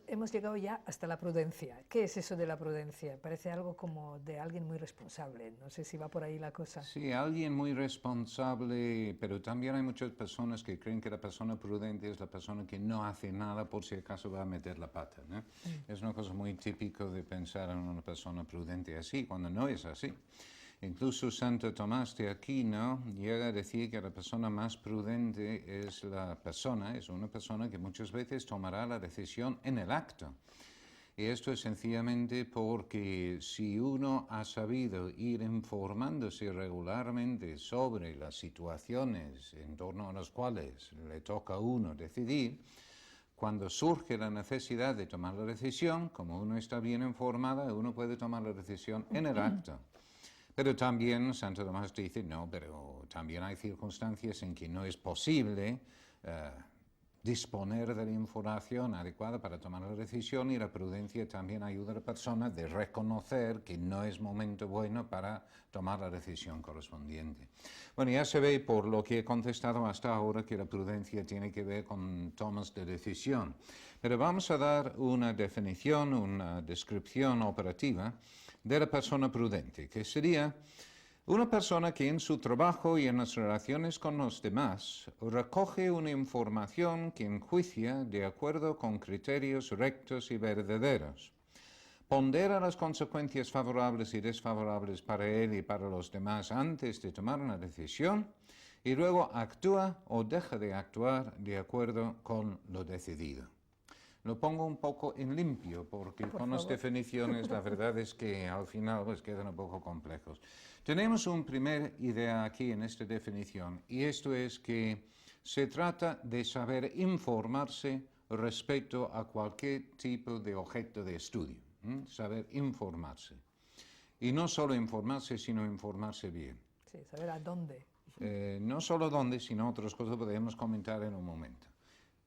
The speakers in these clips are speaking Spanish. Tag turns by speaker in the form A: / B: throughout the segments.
A: hemos llegado ya hasta la prudencia. ¿Qué es eso de la prudencia? Parece algo como de alguien muy responsable. No sé si va por ahí la cosa.
B: Sí, alguien muy responsable, pero también hay muchas personas que creen que la persona prudente es la persona que no hace nada por si acaso va a meter la pata, ¿no? Es una cosa muy típica de pensar en una persona prudente así, cuando no es así. Incluso Santo Tomás de Aquino llega a decir que la persona más prudente es una persona que muchas veces tomará la decisión en el acto. Y esto es sencillamente porque si uno ha sabido ir informándose regularmente sobre las situaciones en torno a las cuales le toca a uno decidir, cuando surge la necesidad de tomar la decisión, como uno está bien informada, uno puede tomar la decisión en el acto. Pero también Santo Tomás dice, no, pero también hay circunstancias en que no es posible disponer de la información adecuada para tomar la decisión, y la prudencia también ayuda a la persona de reconocer que no es momento bueno para tomar la decisión correspondiente. Bueno, ya se ve por lo que he contestado hasta ahora que la prudencia tiene que ver con tomas de decisión. Pero vamos a dar una definición, una descripción operativa de la persona prudente, que sería una persona que en su trabajo y en las relaciones con los demás recoge una información que enjuicia de acuerdo con criterios rectos y verdaderos, pondera las consecuencias favorables y desfavorables para él y para los demás antes de tomar una decisión, y luego actúa o deja de actuar de acuerdo con lo decidido. Lo pongo un poco en limpio, porque con las definiciones la verdad es que al final pues quedan un poco complejos. Tenemos una primera idea aquí en esta definición, y esto es que se trata de saber informarse respecto a cualquier tipo de objeto de estudio, saber informarse. Y no solo informarse, sino informarse bien.
A: Sí, saber a dónde.
B: No solo dónde, sino otras cosas que podemos comentar en un momento.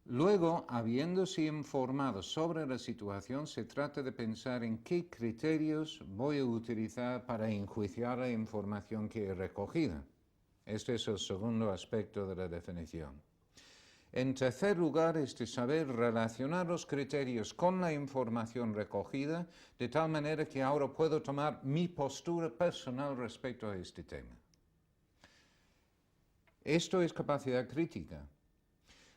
B: Luego, habiéndose informado sobre la situación, se trata de pensar en qué criterios voy a utilizar para enjuiciar la información que he recogido. Este es el segundo aspecto de la definición. En tercer lugar, es de saber relacionar los criterios con la información recogida, de tal manera que ahora puedo tomar mi postura personal respecto a este tema. Esto es capacidad crítica.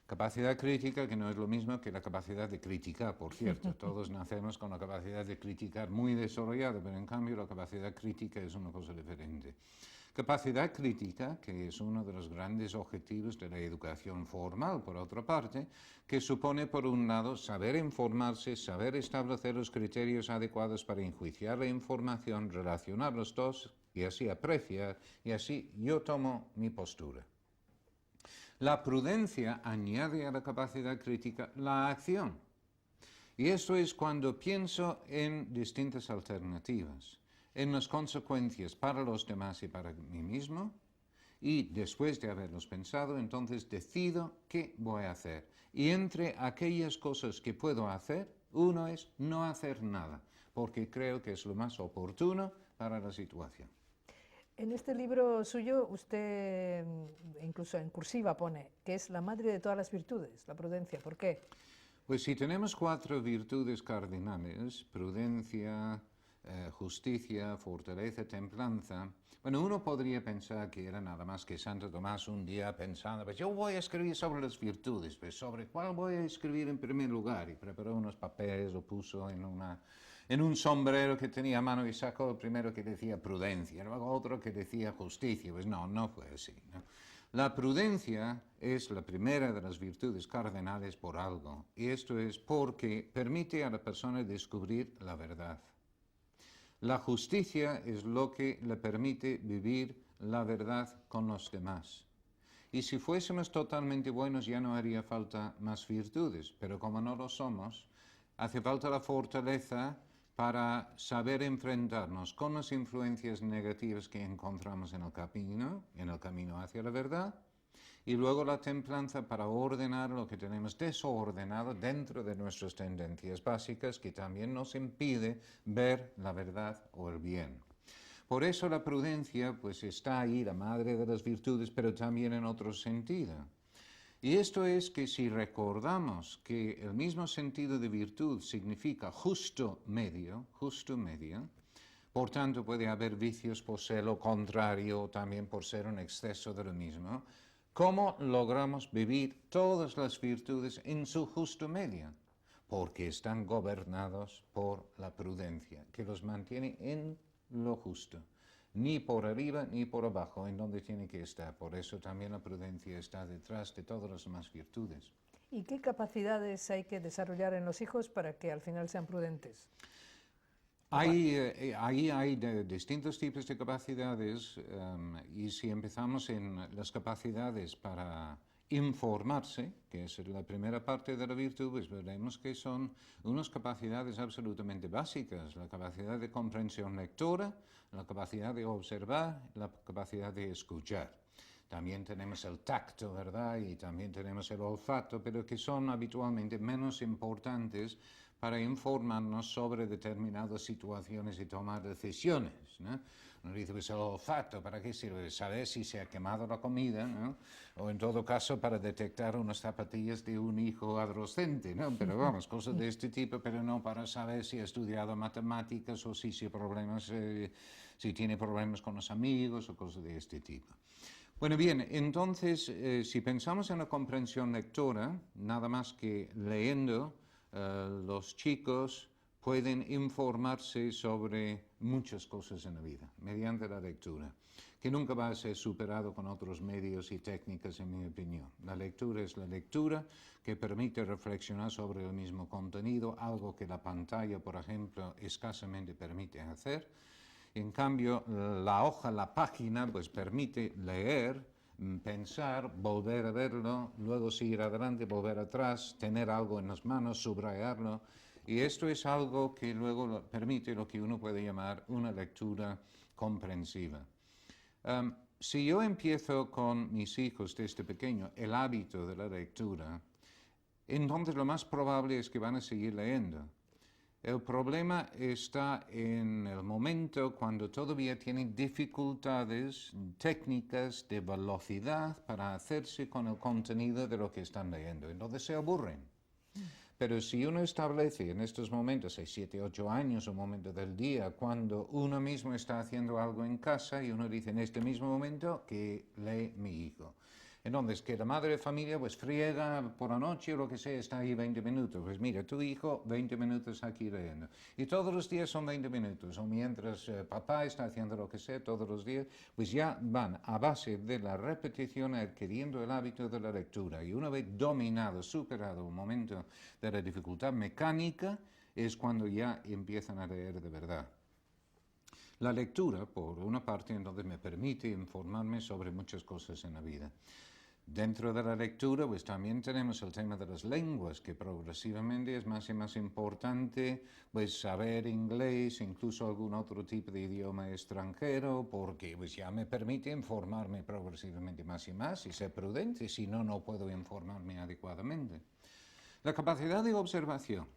B: Capacidad crítica que no es lo mismo que la capacidad de criticar, por cierto. Todos nacemos con la capacidad de criticar muy desarrollada, pero en cambio la capacidad crítica es una cosa diferente. Capacidad crítica, que es uno de los grandes objetivos de la educación formal, por otra parte, que supone, por un lado, saber informarse, saber establecer los criterios adecuados para enjuiciar la información, relacionar los dos y así apreciar, y así yo tomo mi postura. La prudencia añade a la capacidad crítica la acción. Y esto es cuando pienso en distintas alternativas, en las consecuencias para los demás y para mí mismo, y después de haberlos pensado, entonces decido qué voy a hacer. Y entre aquellas cosas que puedo hacer, uno es no hacer nada, porque creo que es lo más oportuno para la situación.
A: En este libro suyo, usted incluso en cursiva pone que es la madre de todas las virtudes, la prudencia. ¿Por qué?
B: Pues si tenemos 4 virtudes cardinales, prudencia, justicia, fortaleza, templanza, bueno, uno podría pensar que era nada más que Santo Tomás un día pensando, pues yo voy a escribir sobre las virtudes, pues sobre cuál voy a escribir en primer lugar, y preparó unos papeles, lo puso en un sombrero que tenía a mano y sacó el primero que decía prudencia, luego otro que decía justicia. Pues no fue así, ¿no? La prudencia es la primera de las virtudes cardinales por algo, y esto es porque permite a la persona descubrir la verdad. La justicia es lo que le permite vivir la verdad con los demás. Y si fuésemos totalmente buenos ya no haría falta más virtudes, pero como no lo somos, hace falta la fortaleza para saber enfrentarnos con las influencias negativas que encontramos en el camino hacia la verdad, y luego la templanza para ordenar lo que tenemos desordenado dentro de nuestras tendencias básicas, que también nos impide ver la verdad o el bien. Por eso la prudencia pues está ahí, la madre de las virtudes, pero también en otro sentido. Y esto es que si recordamos que el mismo sentido de virtud significa justo medio, por tanto puede haber vicios por ser lo contrario o también por ser un exceso de lo mismo, ¿cómo logramos vivir todas las virtudes en su justo medio? Porque están gobernados por la prudencia, que los mantiene en lo justo, ni por arriba ni por abajo, en donde tiene que estar. Por eso también la prudencia está detrás de todas las demás virtudes.
A: ¿Y qué capacidades hay que desarrollar en los hijos para que al final sean prudentes?
B: Ahí hay distintos tipos de capacidades y si empezamos en las capacidades para informarse, que es la primera parte de la virtud, pues veremos que son unas capacidades absolutamente básicas, la capacidad de comprensión lectora, la capacidad de observar, la capacidad de escuchar. También tenemos el tacto, ¿verdad? Y también tenemos el olfato, pero que son habitualmente menos importantes para informarnos sobre determinadas situaciones y tomar decisiones, ¿no? Uno dice, pues el olfato, ¿para qué sirve? Saber si se ha quemado la comida, ¿no? O en todo caso para detectar unas zapatillas de un hijo adolescente, ¿no? Pero vamos, cosas de este tipo, pero no para saber si ha estudiado matemáticas o si tiene problemas con los amigos o cosas de este tipo. Bueno, bien, entonces, si pensamos en la comprensión lectora, nada más que leyendo, los chicos pueden informarse sobre muchas cosas en la vida, mediante la lectura, que nunca va a ser superado con otros medios y técnicas, en mi opinión. La lectura es la lectura que permite reflexionar sobre el mismo contenido, algo que la pantalla, por ejemplo, escasamente permite hacer. En cambio, la hoja, la página, pues permite leer, pensar, volver a verlo, luego seguir adelante, volver atrás, tener algo en las manos, subrayarlo. Y esto es algo que luego permite lo que uno puede llamar una lectura comprensiva. Si yo empiezo con mis hijos desde pequeño el hábito de la lectura, entonces lo más probable es que van a seguir leyendo. El problema está en el momento cuando todavía tienen dificultades técnicas de velocidad para hacerse con el contenido de lo que están leyendo. Entonces se aburren. Pero si uno establece en estos momentos, 6, 7, 8 años, un momento del día, cuando uno mismo está haciendo algo en casa y uno dice en este mismo momento que lee mi hijo. Entonces, que la madre de familia pues friega por la noche o lo que sea, está ahí 20 minutos. Pues mira, tu hijo 20 minutos aquí leyendo. Y todos los días son 20 minutos. O mientras papá está haciendo lo que sea todos los días, pues ya van a base de la repetición adquiriendo el hábito de la lectura. Y una vez dominado, superado un momento de la dificultad mecánica, es cuando ya empiezan a leer de verdad. La lectura, por una parte, entonces me permite informarme sobre muchas cosas en la vida. Dentro de la lectura, pues también tenemos el tema de las lenguas, que progresivamente es más y más importante, pues saber inglés, incluso algún otro tipo de idioma extranjero, porque pues ya me permite informarme progresivamente más y más y ser prudente, si no, no puedo informarme adecuadamente. La capacidad de observación.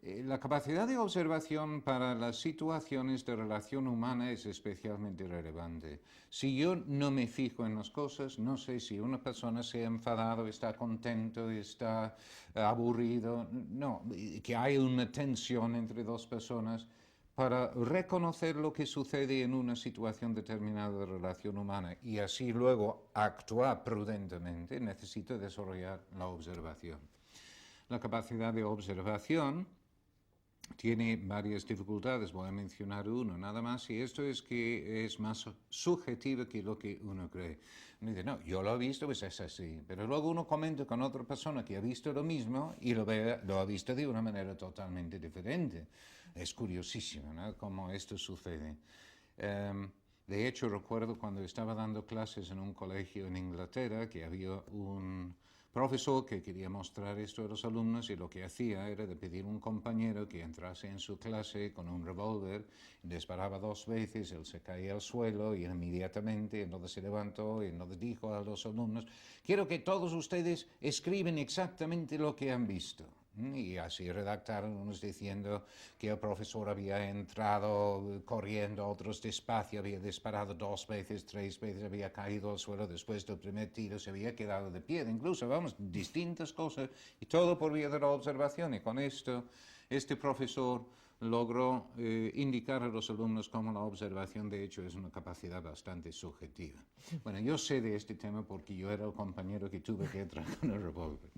B: La capacidad de observación para las situaciones de relación humana es especialmente relevante. Si yo no me fijo en las cosas, no sé si una persona se ha enfadado, está contento, está aburrido, no, que hay una tensión entre dos personas. Para reconocer lo que sucede en una situación determinada de relación humana y así luego actuar prudentemente, necesito desarrollar la observación. La capacidad de observación tiene varias dificultades, voy a mencionar uno nada más, y esto es que es más subjetivo que lo que uno cree. Uno dice, no, yo lo he visto, pues es así, pero luego uno comenta con otra persona que ha visto lo mismo y lo ha visto de una manera totalmente diferente. Es curiosísimo, ¿no?, cómo esto sucede. De hecho, recuerdo cuando estaba dando clases en un colegio en Inglaterra que había un profesor que quería mostrar esto a los alumnos y lo que hacía era de pedir a un compañero que entrase en su clase con un revólver, disparaba 2 veces, él se caía al suelo y inmediatamente entonces se levantó y entonces dijo a los alumnos, quiero que todos ustedes escriben exactamente lo que han visto. Y así redactaron unos diciendo que el profesor había entrado corriendo, otros despacio, había disparado 2 veces, 3 veces, había caído al suelo después del primer tiro, se había quedado de pie, incluso, vamos, distintas cosas, y todo por vía de la observación. Y con esto, este profesor logró indicar a los alumnos cómo la observación, de hecho, es una capacidad bastante subjetiva. Bueno, yo sé de este tema porque yo era el compañero que tuve que entrar con el revólver.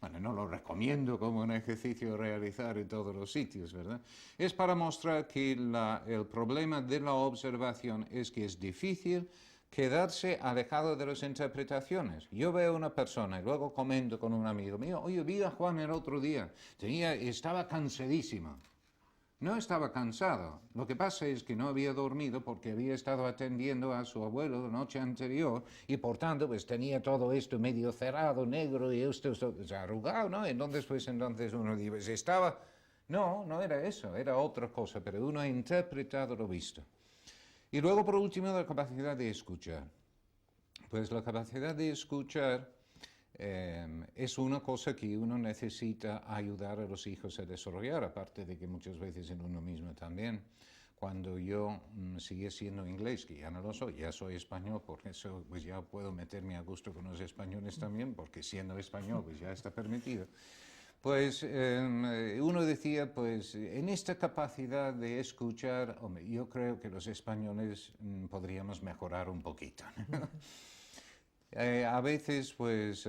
B: Bueno, no lo recomiendo como un ejercicio a realizar en todos los sitios, ¿verdad? Es para mostrar que el problema de la observación es que es difícil quedarse alejado de las interpretaciones. Yo veo a una persona y luego comento con un amigo mío, oye, vi a Juan el otro día, estaba cansadísimo. No estaba cansado. Lo que pasa es que no había dormido porque había estado atendiendo a su abuelo la noche anterior y por tanto pues tenía todo esto medio cerrado, negro y esto arrugado, ¿no? Entonces uno dice, pues estaba... No, no era eso, era otra cosa, pero uno ha interpretado lo visto. Y luego por último la capacidad de escuchar. Pues la capacidad de escuchar es una cosa que uno necesita ayudar a los hijos a desarrollar, aparte de que muchas veces en uno mismo también. Cuando yo sigue siendo inglés, que ya no lo soy, ya soy español, por eso pues ya puedo meterme a gusto con los españoles también, porque siendo español pues ya está permitido. Pues uno decía, pues en esta capacidad de escuchar, hombre, yo creo que los españoles podríamos mejorar un poquito. A veces, pues,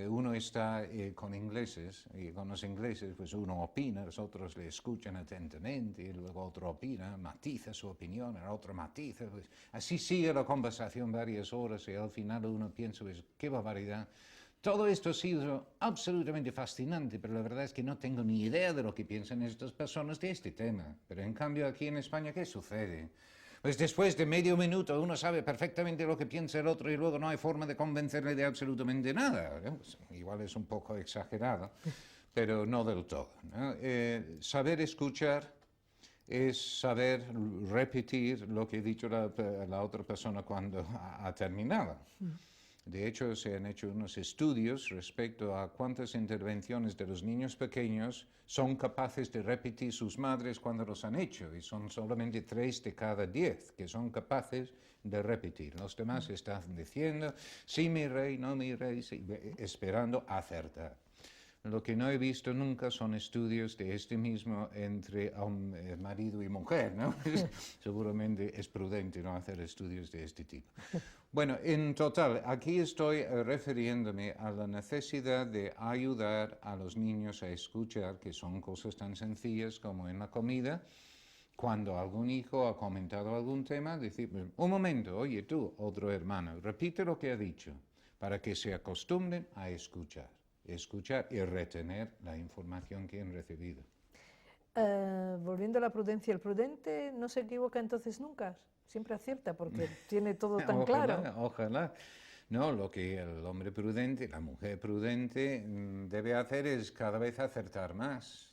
B: uno está con ingleses y con los ingleses, pues uno opina, los otros le escuchan atentamente y luego otro opina, matiza su opinión, el otro matiza. Pues, así sigue la conversación varias horas y al final uno piensa, pues, qué barbaridad. Todo esto ha sido absolutamente fascinante, pero la verdad es que no tengo ni idea de lo que piensan estas personas de este tema. Pero en cambio aquí en España, ¿qué sucede? Pues después de medio minuto uno sabe perfectamente lo que piensa el otro y luego no hay forma de convencerle de absolutamente nada. Pues, igual es un poco exagerado, pero no del todo, ¿no? Saber escuchar es saber repetir lo que ha dicho la otra persona cuando ha terminado. De hecho, se han hecho unos estudios respecto a cuántas intervenciones de los niños pequeños son capaces de repetir sus madres cuando los han hecho, y son solamente 3 de cada 10 que son capaces de repetir. Los demás están diciendo, sí, mi rey, no, mi rey, sí, esperando acertar. Lo que no he visto nunca son estudios de este mismo entre marido y mujer, ¿no? Seguramente es prudente no hacer estudios de este tipo. Bueno, en total, aquí estoy refiriéndome a la necesidad de ayudar a los niños a escuchar, que son cosas tan sencillas como en la comida. Cuando algún hijo ha comentado algún tema, decir, un momento, oye tú, otro hermano, repite lo que ha dicho, para que se acostumbren a escuchar y retener la información que han recibido.
A: Volviendo a la prudencia, el prudente no se equivoca entonces nunca, siempre acierta porque tiene todo tan claro.
B: Ojalá. No, lo que el hombre prudente, la mujer prudente debe hacer es cada vez acertar más.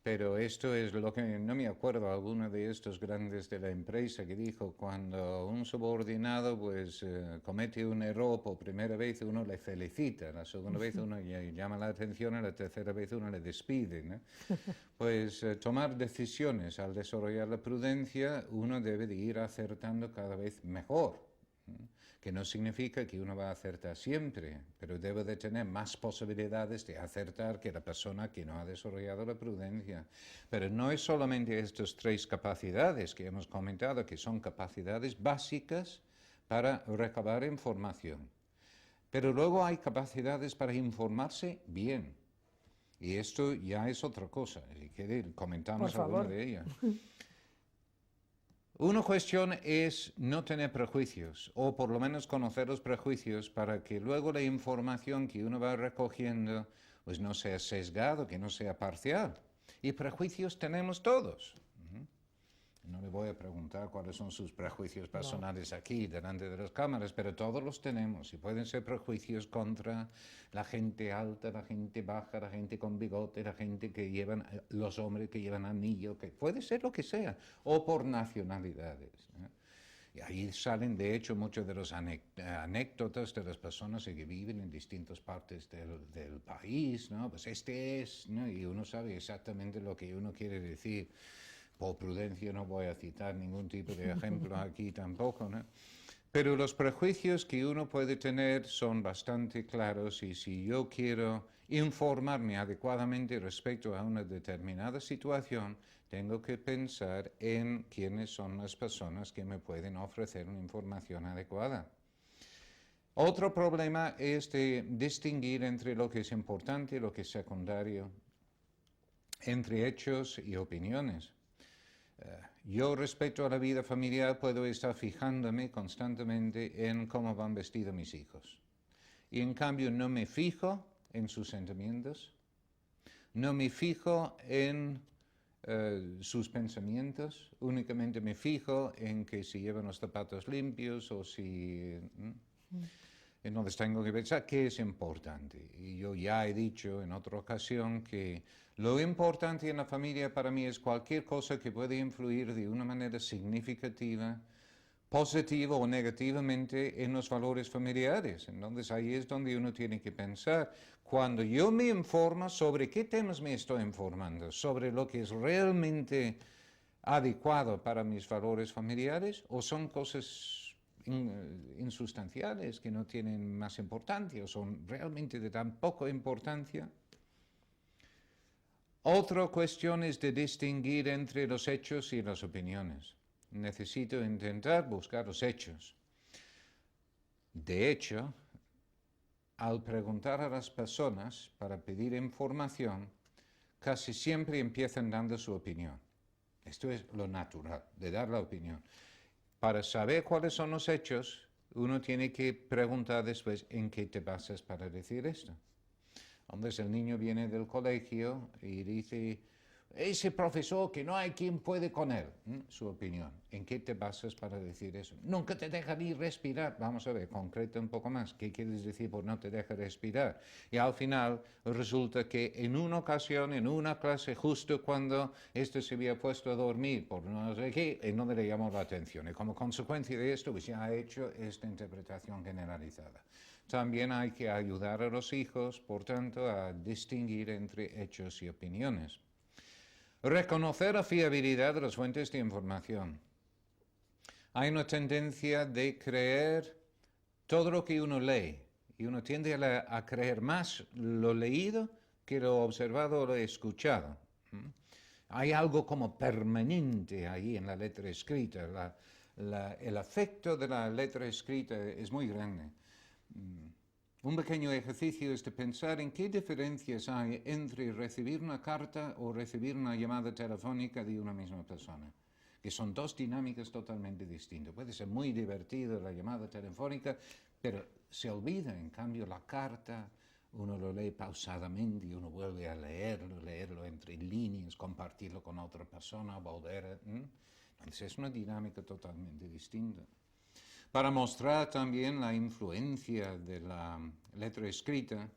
B: Pero esto es lo que, no me acuerdo, alguno de estos grandes de la empresa que dijo, cuando un subordinado pues comete un error por primera vez uno le felicita, la segunda vez uno llama la atención y la tercera vez uno le despide, ¿no? Pues tomar decisiones al desarrollar la prudencia uno debe de ir acertando cada vez mejor, ¿no? Que no significa que uno va a acertar siempre, pero debe de tener más posibilidades de acertar que la persona que no ha desarrollado la prudencia. Pero no es solamente estas 3 capacidades que hemos comentado, que son capacidades básicas para recabar información. Pero luego hay capacidades para informarse bien. Y esto ya es otra cosa. Si quiere, comentamos alguna de ellas. Una cuestión es no tener prejuicios, o por lo menos conocer los prejuicios para que luego la información que uno va recogiendo pues no sea sesgado, que no sea parcial. Y prejuicios tenemos todos. No le voy a preguntar cuáles son sus prejuicios personales aquí, delante de las cámaras, pero todos los tenemos. Y pueden ser prejuicios contra la gente alta, la gente baja, la gente con bigote, la gente que llevan, los hombres que llevan anillo, que puede ser lo que sea, o por nacionalidades, ¿no? Y ahí salen, de hecho, muchas de las anécdotas de las personas que viven en distintas partes del país, ¿no? Pues este es, ¿no? Y uno sabe exactamente lo que uno quiere decir. Por prudencia no voy a citar ningún tipo de ejemplo aquí tampoco, ¿no? Pero los prejuicios que uno puede tener son bastante claros y si yo quiero informarme adecuadamente respecto a una determinada situación, tengo que pensar en quiénes son las personas que me pueden ofrecer una información adecuada. Otro problema es de distinguir entre lo que es importante y lo que es secundario, entre hechos y opiniones. Yo respecto a la vida familiar puedo estar fijándome constantemente en cómo van vestidos mis hijos. Y en cambio no me fijo en sus sentimientos, no me fijo en sus pensamientos, únicamente me fijo en que si llevan los zapatos limpios o si... Entonces tengo que pensar qué es importante. Y yo ya he dicho en otra ocasión que lo importante en la familia para mí es cualquier cosa que pueda influir de una manera significativa, positiva o negativamente en los valores familiares. Entonces ahí es donde uno tiene que pensar. Cuando yo me informo, ¿sobre qué temas me estoy informando? ¿Sobre lo que es realmente adecuado para mis valores familiares o son cosas insustanciales que no tienen más importancia o son realmente de tan poca importancia? Otra cuestión es de distinguir entre los hechos y las opiniones. Necesito intentar buscar los hechos. De hecho, al preguntar a las personas para pedir información, casi siempre empiezan dando su opinión. Esto es lo natural, de dar la opinión. Para saber cuáles son los hechos, uno tiene que preguntar después en qué te basas para decir esto. Entonces el niño viene del colegio y dice, ese profesor que no hay quien puede con él, su opinión. ¿En qué te basas para decir eso? Nunca te deja ni respirar. Vamos a ver, concreta un poco más. ¿Qué quieres decir por no te deja respirar? Y al final resulta que en una ocasión, en una clase, justo cuando este se había puesto a dormir por no sé qué, no le llamó la atención. Y como consecuencia de esto, pues ya ha hecho esta interpretación generalizada. También hay que ayudar a los hijos, por tanto, a distinguir entre hechos y opiniones. Reconocer la fiabilidad de las fuentes de información. Hay una tendencia de creer todo lo que uno lee y uno tiende a creer más lo leído que lo observado o lo escuchado. Hay algo como permanente ahí en la letra escrita. El afecto de la letra escrita es muy grande. Un pequeño ejercicio es de pensar en qué diferencias hay entre recibir una carta o recibir una llamada telefónica de una misma persona, que son dos dinámicas totalmente distintas. Puede ser muy divertido la llamada telefónica, pero se olvida, en cambio, la carta, uno lo lee pausadamente y uno vuelve a leerlo entre líneas, compartirlo con otra persona, volver. Entonces es una dinámica totalmente distinta. Para mostrar también la influencia de la letra escrita,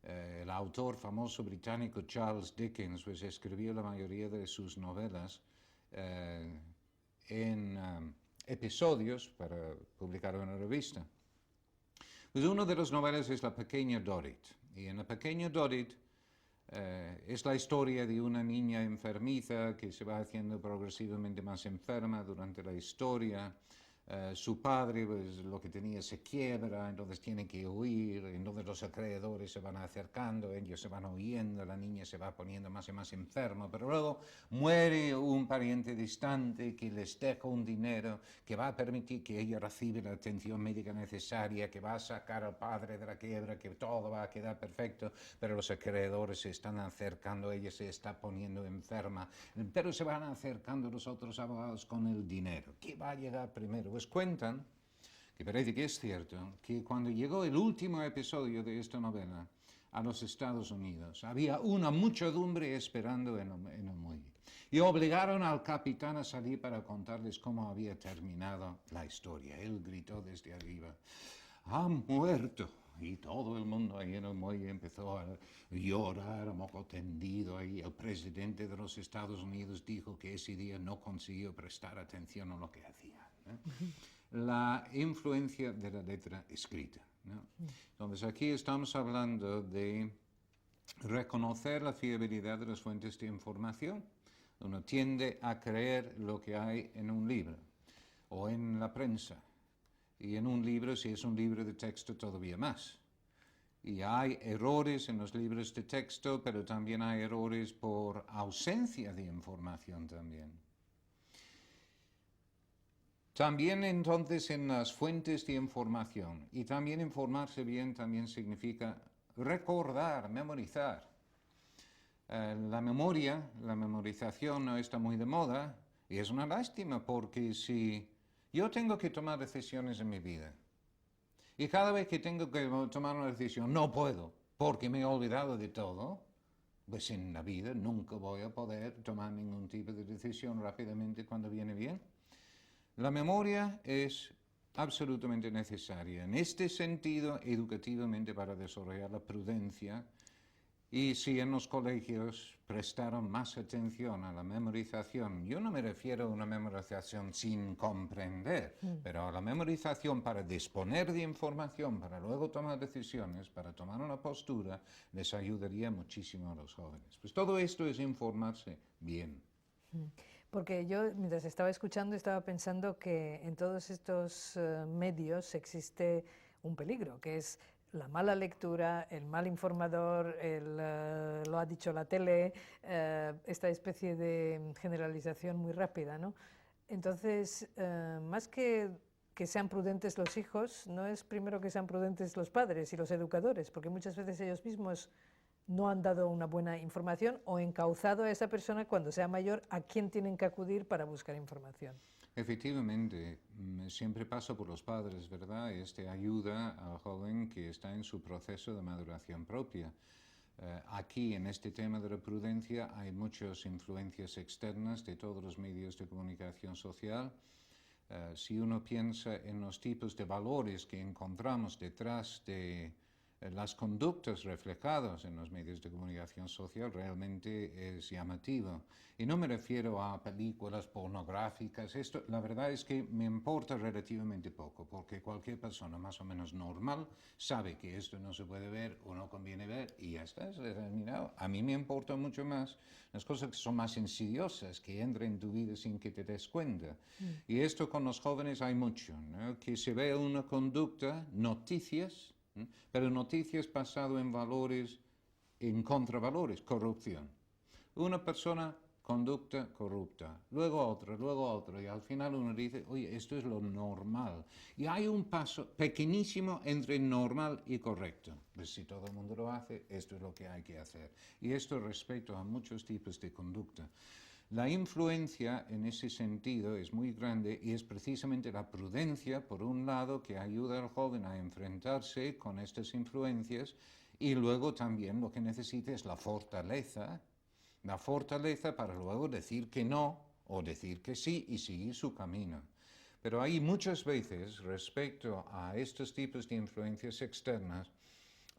B: el autor famoso británico Charles Dickens pues, escribió la mayoría de sus novelas en episodios para publicar en una revista. Pues una de las novelas es La pequeña Dorrit, y en La pequeña Dorrit es la historia de una niña enfermiza que se va haciendo progresivamente más enferma durante la historia. Su padre, pues, lo que tenía se quiebra, entonces tiene que huir, entonces los acreedores se van acercando, ellos se van huyendo, la niña se va poniendo más y más enferma, pero luego muere un pariente distante que les deja un dinero que va a permitir que ella reciba la atención médica necesaria, que va a sacar al padre de la quiebra, que todo va a quedar perfecto, pero los acreedores se están acercando, ella se está poniendo enferma, pero se van acercando los otros abogados con el dinero. ¿Qué va a llegar primero? Pues cuentan, que parece que es cierto, que cuando llegó el último episodio de esta novela a los Estados Unidos, había una muchedumbre esperando en el muelle. Y obligaron al capitán a salir para contarles cómo había terminado la historia. Él gritó desde arriba, ¡ha muerto! Y todo el mundo ahí en el muelle empezó a llorar a moco tendido. Ahí el presidente de los Estados Unidos dijo que ese día no consiguió prestar atención a lo que hacía. La influencia de la letra escrita, ¿no? Entonces aquí estamos hablando de reconocer la fiabilidad de las fuentes de información. Uno tiende a creer lo que hay en un libro o en la prensa. Y en un libro, si es un libro de texto, todavía más. Y hay errores en los libros de texto, pero también hay errores por ausencia de información también. También entonces en las fuentes de información, y también informarse bien también significa recordar, memorizar. La memoria, la memorización no está muy de moda, y es una lástima porque si yo tengo que tomar decisiones en mi vida, y cada vez que tengo que tomar una decisión no puedo, porque me he olvidado de todo, pues en la vida nunca voy a poder tomar ningún tipo de decisión rápidamente cuando viene bien. La memoria es absolutamente necesaria en este sentido educativamente para desarrollar la prudencia. Y si en los colegios prestaron más atención a la memorización, yo no me refiero a una memorización sin comprender, pero a la memorización para disponer de información, para luego tomar decisiones, para tomar una postura, les ayudaría muchísimo a los jóvenes. Pues todo esto es informarse bien.
A: Porque yo, mientras estaba escuchando, estaba pensando que en todos estos medios existe un peligro, que es la mala lectura, el mal informador, lo ha dicho la tele, esta especie de generalización muy rápida, ¿no? Entonces, más que sean prudentes los hijos, no es primero que sean prudentes los padres y los educadores, porque muchas veces ellos mismos no han dado una buena información o encauzado a esa persona cuando sea mayor a quién tienen que acudir para buscar información.
B: Efectivamente, siempre pasa por los padres, ¿verdad? Este ayuda al joven que está en su proceso de maduración propia. Aquí, en este tema de la prudencia, hay muchas influencias externas de todos los medios de comunicación social. Si uno piensa en los tipos de valores que encontramos detrás de las conductas reflejadas en los medios de comunicación social, realmente es llamativo. Y no me refiero a películas pornográficas, esto la verdad es que me importa relativamente poco, porque cualquier persona más o menos normal sabe que esto no se puede ver o no conviene ver y ya está, es determinado. A mí me importa mucho más las cosas que son más insidiosas, que entran en tu vida sin que te des cuenta. Y esto con los jóvenes hay mucho, ¿no? Que se vea una conducta, noticias, pero noticias basado en valores, en contravalores, corrupción. Una persona, conducta corrupta, luego otra, y al final uno dice, oye, esto es lo normal. Y hay un paso pequeñísimo entre normal y correcto. Pues si todo el mundo lo hace, esto es lo que hay que hacer. Y esto respecto a muchos tipos de conducta. La influencia en ese sentido es muy grande y es precisamente la prudencia, por un lado, que ayuda al joven a enfrentarse con estas influencias y luego también lo que necesita es la fortaleza para luego decir que no o decir que sí y seguir su camino. Pero hay muchas veces, respecto a estos tipos de influencias externas,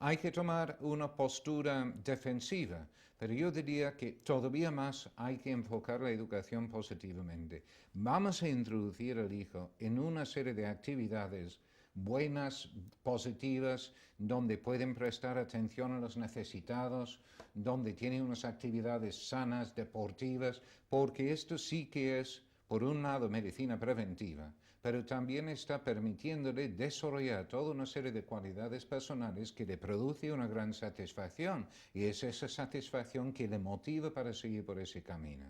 B: hay que tomar una postura defensiva, pero yo diría que todavía más hay que enfocar la educación positivamente. Vamos a introducir al hijo en una serie de actividades buenas, positivas, donde pueden prestar atención a los necesitados, donde tienen unas actividades sanas, deportivas, porque esto sí que es, por un lado, medicina preventiva, pero también está permitiéndole desarrollar toda una serie de cualidades personales que le produce una gran satisfacción, y es esa satisfacción que le motiva para seguir por ese camino.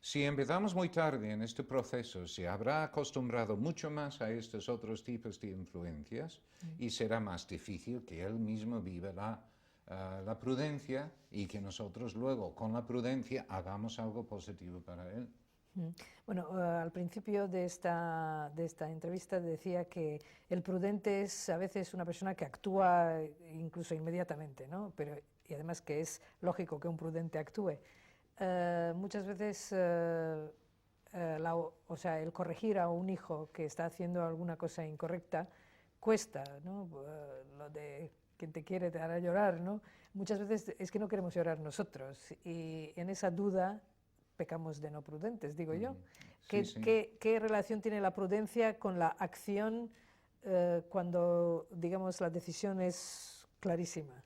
B: Si empezamos muy tarde en este proceso, se habrá acostumbrado mucho más a estos otros tipos de influencias y será más difícil que él mismo viva la prudencia y que nosotros luego, con la prudencia, hagamos algo positivo para él.
A: Bueno, al principio de esta entrevista decía que el prudente es a veces una persona que actúa incluso inmediatamente, ¿no? Y además que es lógico que un prudente actúe. Muchas veces, o sea, el corregir a un hijo que está haciendo alguna cosa incorrecta cuesta, ¿no? Lo de quien te quiere te hará llorar, ¿no? Muchas veces es que no queremos llorar nosotros y en esa duda pecamos de no prudentes, digo yo.
B: Sí, sí.
A: ¿Qué relación tiene la prudencia con la acción cuando, digamos, la decisión es clarísima?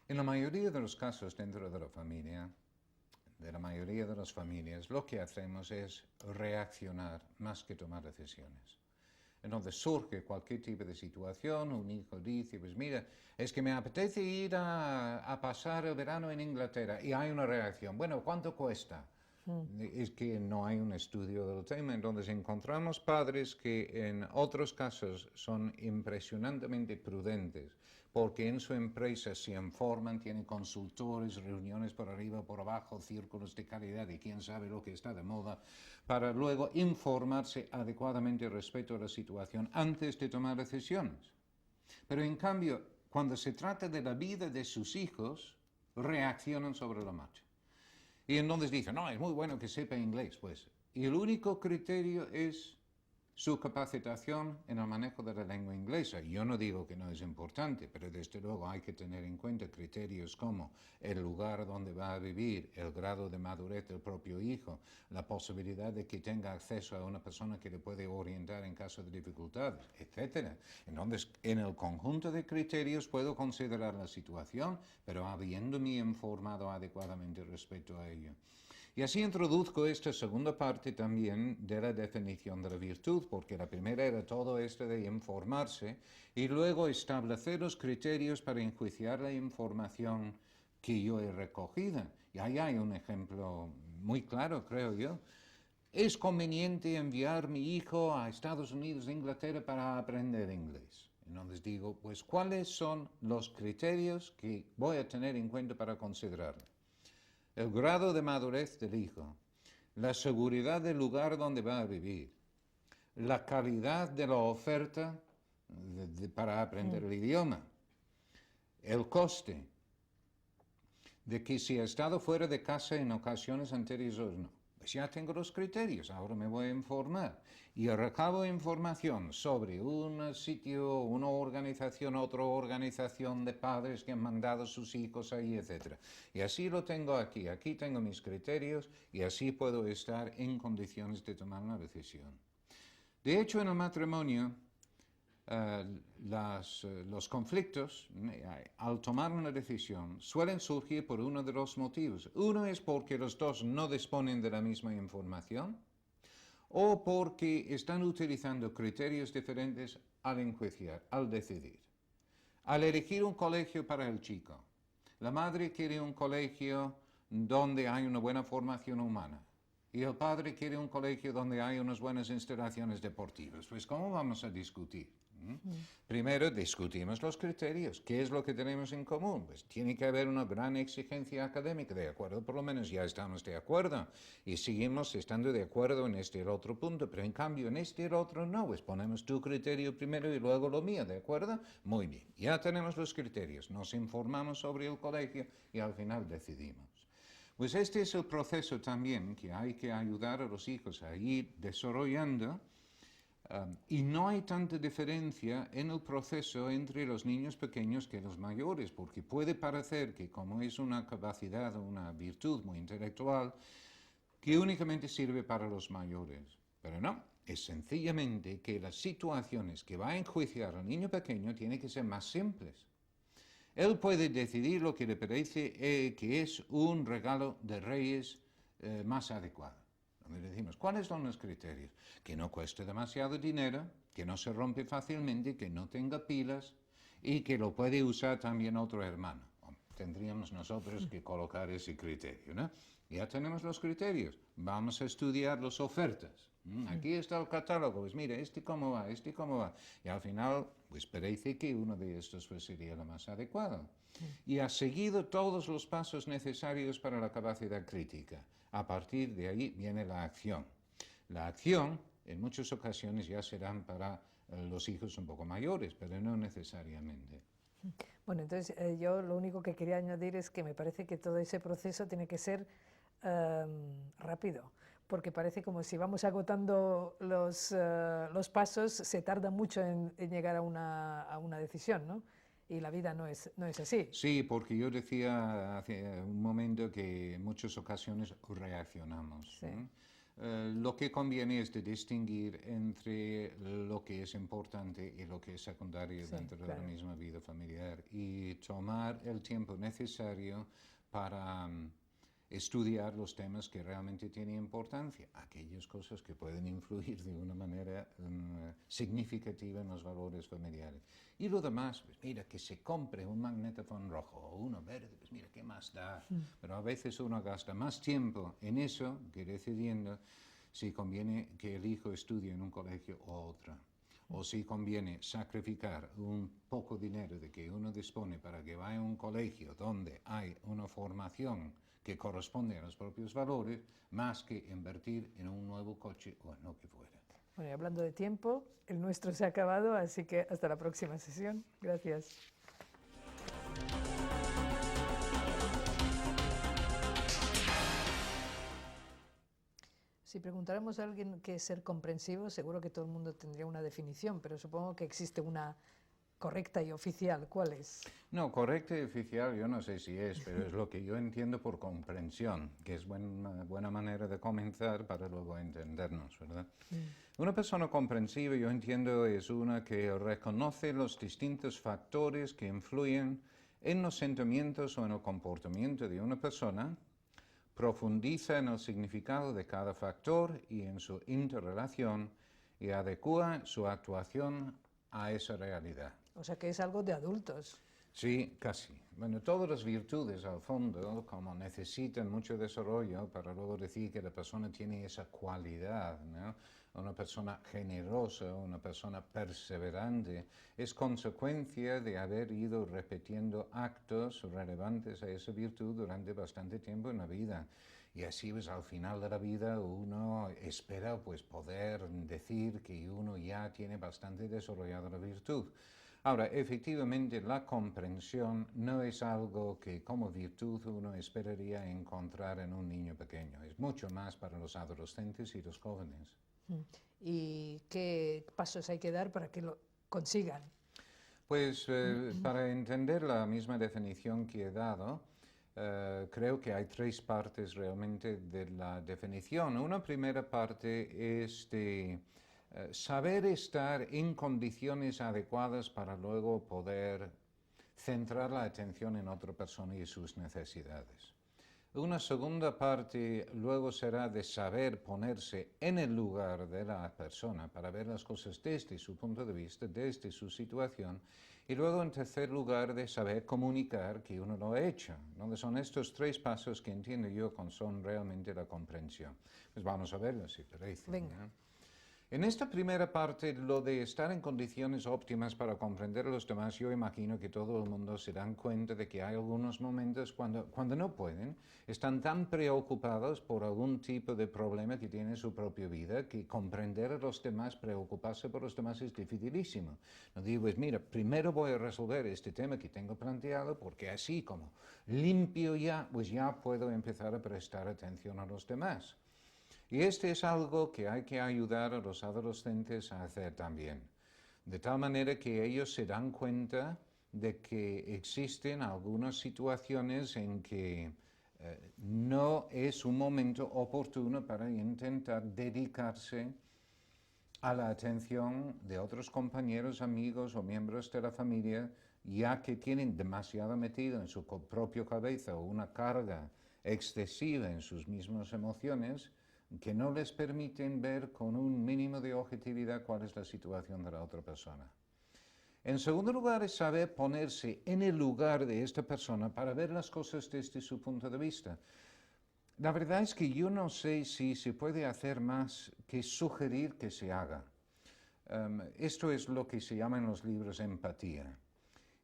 B: En la mayoría de los casos dentro de la familia, de la mayoría de las familias, lo que hacemos es reaccionar más que tomar decisiones. Entonces surge cualquier tipo de situación, un hijo dice, pues mira, es que me apetece ir a pasar el verano en Inglaterra, y hay una reacción, bueno, ¿cuánto cuesta? Es que no hay un estudio del tema, entonces encontramos padres que en otros casos son impresionantemente prudentes, porque en su empresa se informan, tienen consultores, reuniones por arriba, por abajo, círculos de calidad y quién sabe lo que está de moda, para luego informarse adecuadamente respecto a la situación antes de tomar decisiones. Pero en cambio, cuando se trata de la vida de sus hijos, reaccionan sobre la marcha. Y entonces dicen, no, es muy bueno que sepa inglés, pues. Y el único criterio es su capacitación en el manejo de la lengua inglesa. Yo no digo que no es importante, pero desde luego hay que tener en cuenta criterios como el lugar donde va a vivir, el grado de madurez del propio hijo, la posibilidad de que tenga acceso a una persona que le puede orientar en caso de dificultades, etc. Entonces, en el conjunto de criterios puedo considerar la situación, pero habiéndome informado adecuadamente respecto a ello. Y así introduzco esta segunda parte también de la definición de la virtud, porque la primera era todo esto de informarse y luego establecer los criterios para enjuiciar la información que yo he recogido. Y ahí hay un ejemplo muy claro, creo yo. ¿Es conveniente enviar a mi hijo a Estados Unidos e Inglaterra para aprender inglés? Entonces digo, pues, ¿cuáles son los criterios que voy a tener en cuenta para considerarlo? El grado de madurez del hijo, la seguridad del lugar donde va a vivir, la calidad de la oferta para aprender el idioma, el coste de que si ha estado fuera de casa en ocasiones anteriores o no. Pues ya tengo los criterios, ahora me voy a informar y recabo información sobre un sitio, una organización, otra organización de padres que han mandado a sus hijos ahí, etc. Y así lo tengo aquí, aquí tengo mis criterios y así puedo estar en condiciones de tomar una decisión. De hecho, en el matrimonio, los conflictos, al tomar una decisión, suelen surgir por uno de dos motivos. Uno es porque los dos no disponen de la misma información o porque están utilizando criterios diferentes al enjuiciar, al decidir. Al elegir un colegio para el chico, la madre quiere un colegio donde hay una buena formación humana y el padre quiere un colegio donde hay unas buenas instalaciones deportivas. Pues, ¿cómo vamos a discutir? Primero discutimos los criterios. ¿Qué es lo que tenemos en común? Pues tiene que haber una gran exigencia académica, ¿de acuerdo? Por lo menos ya estamos de acuerdo y seguimos estando de acuerdo en este y el otro punto, pero en cambio en este y el otro no, pues ponemos tu criterio primero y luego lo mío, ¿de acuerdo? Muy bien, ya tenemos los criterios, nos informamos sobre el colegio y al final decidimos. Pues este es el proceso también que hay que ayudar a los hijos a ir desarrollando. Y no hay tanta diferencia en el proceso entre los niños pequeños que los mayores, porque puede parecer que como es una capacidad o una virtud muy intelectual, que únicamente sirve para los mayores. Pero no, es sencillamente que las situaciones que va a enjuiciar al niño pequeño tienen que ser más simples. Él puede decidir lo que le parece que es un regalo de Reyes más adecuado. Donde decimos, ¿cuáles son los criterios? Que no cueste demasiado dinero, que no se rompe fácilmente, que no tenga pilas y que lo puede usar también otro hermano. Tendríamos nosotros que colocar ese criterio, ¿no? Ya tenemos los criterios, vamos a estudiar las ofertas. Aquí está el catálogo, pues mire, este cómo va, este cómo va. Y al final, pues parece que uno de estos pues, sería el más adecuado. Y ha seguido todos los pasos necesarios para la capacidad crítica. A partir de ahí viene la acción. La acción, en muchas ocasiones, ya serán para los hijos un poco mayores, pero no necesariamente.
A: Bueno, entonces yo lo único que quería añadir es que me parece que todo ese proceso tiene que ser rápido, porque parece como si vamos agotando los pasos, se tarda mucho en llegar a una decisión, ¿no? y la vida no es así.
B: Sí, porque yo decía hace un momento que en muchas ocasiones reaccionamos.
A: Sí.
B: Lo que conviene es de distinguir entre lo que es importante y lo que es secundario
A: Sí,
B: dentro de
A: claro.
B: la misma vida familiar y tomar el tiempo necesario para estudiar los temas que realmente tienen importancia, aquellas cosas que pueden influir de una manera significativa en los valores familiares. Y lo demás, pues mira, que se compre un magnetofón rojo o uno verde, pues mira, ¿qué más da? Pero a veces uno gasta más tiempo en eso que decidiendo si conviene que el hijo estudie en un colegio o otro. O si conviene sacrificar un poco dinero de que uno dispone para que vaya a un colegio donde hay una formación que corresponde a los propios valores, más que invertir en un nuevo coche o en lo que fuera.
A: Bueno, y hablando de tiempo, el nuestro se ha acabado, así que hasta la próxima sesión. Gracias. Si preguntáramos a alguien qué es ser comprensivo, seguro que todo el mundo tendría una definición, pero supongo que existe una correcta y oficial. ¿Cuál es?
B: No, correcto y oficial yo no sé si es, pero es lo que yo entiendo por comprensión, que es buena manera de comenzar para luego entendernos, ¿verdad? Una persona comprensiva, yo entiendo, es una que reconoce los distintos factores que influyen en los sentimientos o en el comportamiento de una persona, profundiza en el significado de cada factor y en su interrelación y adecua su actuación a esa realidad.
A: O sea que es algo de adultos.
B: Sí, casi. Bueno, todas las virtudes al fondo, como necesitan mucho desarrollo para luego decir que la persona tiene esa cualidad, ¿no? Una persona generosa, una persona perseverante, es consecuencia de haber ido repitiendo actos relevantes a esa virtud durante bastante tiempo en la vida. Y así pues al final de la vida uno espera pues poder decir que uno ya tiene bastante desarrollada la virtud. Ahora, efectivamente, la comprensión no es algo que como virtud uno esperaría encontrar en un niño pequeño. Es mucho más para los adolescentes y los jóvenes.
A: ¿Y qué pasos hay que dar para que lo consigan?
B: Pues para entender la misma definición que he dado, creo que hay tres partes realmente de la definición. Una primera parte es de saber estar en condiciones adecuadas para luego poder centrar la atención en otra persona y sus necesidades. Una segunda parte luego será de saber ponerse en el lugar de la persona para ver las cosas desde su punto de vista, desde su situación. Y luego, en tercer lugar, de saber comunicar que uno lo ha hecho. ¿No? Son estos tres pasos que entiendo yo que son realmente la comprensión. Pues vamos a verlo, si parece.
A: Venga.
B: ¿No? En esta primera parte, lo de estar en condiciones óptimas para comprender a los demás, yo imagino que todo el mundo se dan cuenta de que hay algunos momentos cuando no pueden, están tan preocupados por algún tipo de problema que tiene en su propia vida, que comprender a los demás, preocuparse por los demás es dificilísimo. No digo, pues mira, primero voy a resolver este tema que tengo planteado, porque así como limpio ya, pues ya puedo empezar a prestar atención a los demás. Y este es algo que hay que ayudar a los adolescentes a hacer también, de tal manera que ellos se dan cuenta de que existen algunas situaciones en que no es un momento oportuno para intentar dedicarse a la atención de otros compañeros, amigos o miembros de la familia, ya que tienen demasiado metido en su propia cabeza una carga excesiva en sus mismas emociones, que no les permiten ver con un mínimo de objetividad cuál es la situación de la otra persona. En segundo lugar, es saber ponerse en el lugar de esta persona para ver las cosas desde su punto de vista. La verdad es que yo no sé si se puede hacer más que sugerir que se haga. Esto es lo que se llama en los libros empatía.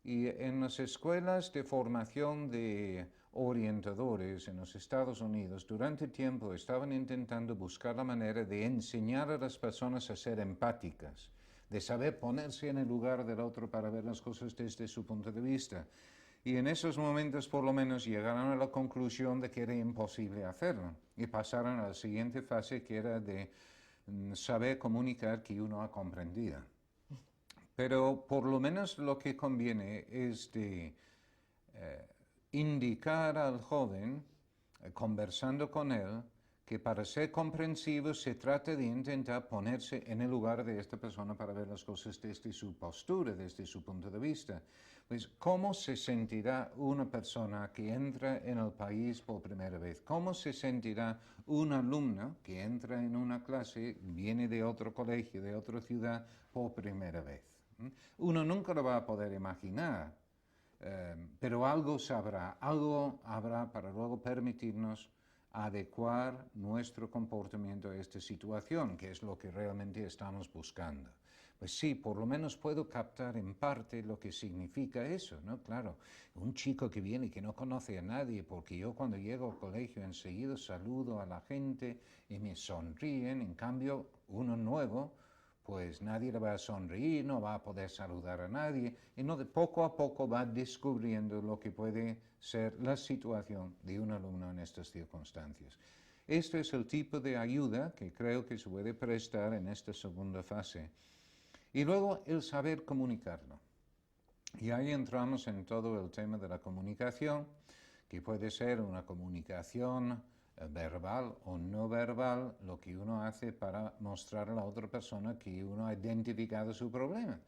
B: Y en las escuelas de formación de orientadores en los Estados Unidos, durante tiempo estaban intentando buscar la manera de enseñar a las personas a ser empáticas, de saber ponerse en el lugar del otro para ver las cosas desde su punto de vista. Y en esos momentos, por lo menos, llegaron a la conclusión de que era imposible hacerlo. Y pasaron a la siguiente fase, que era de saber comunicar que uno ha comprendido. Pero por lo menos lo que conviene es de indicar al joven, conversando con él, que para ser comprensivo se trata de intentar ponerse en el lugar de esta persona para ver las cosas desde su postura, desde su punto de vista. Pues, ¿cómo se sentirá una persona que entra en el país por primera vez? ¿Cómo se sentirá un alumno que entra en una clase, viene de otro colegio, de otra ciudad, por primera vez? Uno nunca lo va a poder imaginar, pero algo sabrá, algo habrá para luego permitirnos adecuar nuestro comportamiento a esta situación, que es lo que realmente estamos buscando. Pues sí, por lo menos puedo captar en parte lo que significa eso, ¿no? Claro, un chico que viene y que no conoce a nadie, porque yo cuando llego al colegio enseguida saludo a la gente y me sonríen, en cambio uno nuevo, pues nadie le va a sonreír, no va a poder saludar a nadie, y no, poco a poco va descubriendo lo que puede ser la situación de un alumno en estas circunstancias. Este es el tipo de ayuda que creo que se puede prestar en esta segunda fase. Y luego el saber comunicarlo. Y ahí entramos en todo el tema de la comunicación, que puede ser una comunicación verbal o no verbal, lo que uno hace para mostrar a la otra persona que uno ha identificado su problema.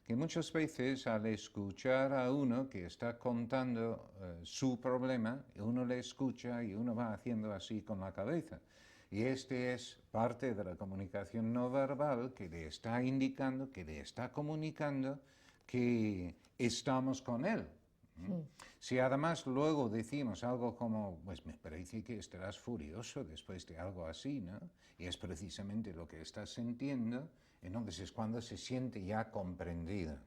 B: Que muchas veces al escuchar a uno que está contando su problema, uno le escucha y uno va haciendo así con la cabeza. Y este es parte de la comunicación no verbal que le está indicando, que le está comunicando que estamos con él. Si además luego decimos algo como, pues me parece que estarás furioso después de algo así, ¿no? Y es precisamente lo que estás sintiendo, entonces es cuando se siente ya comprendido.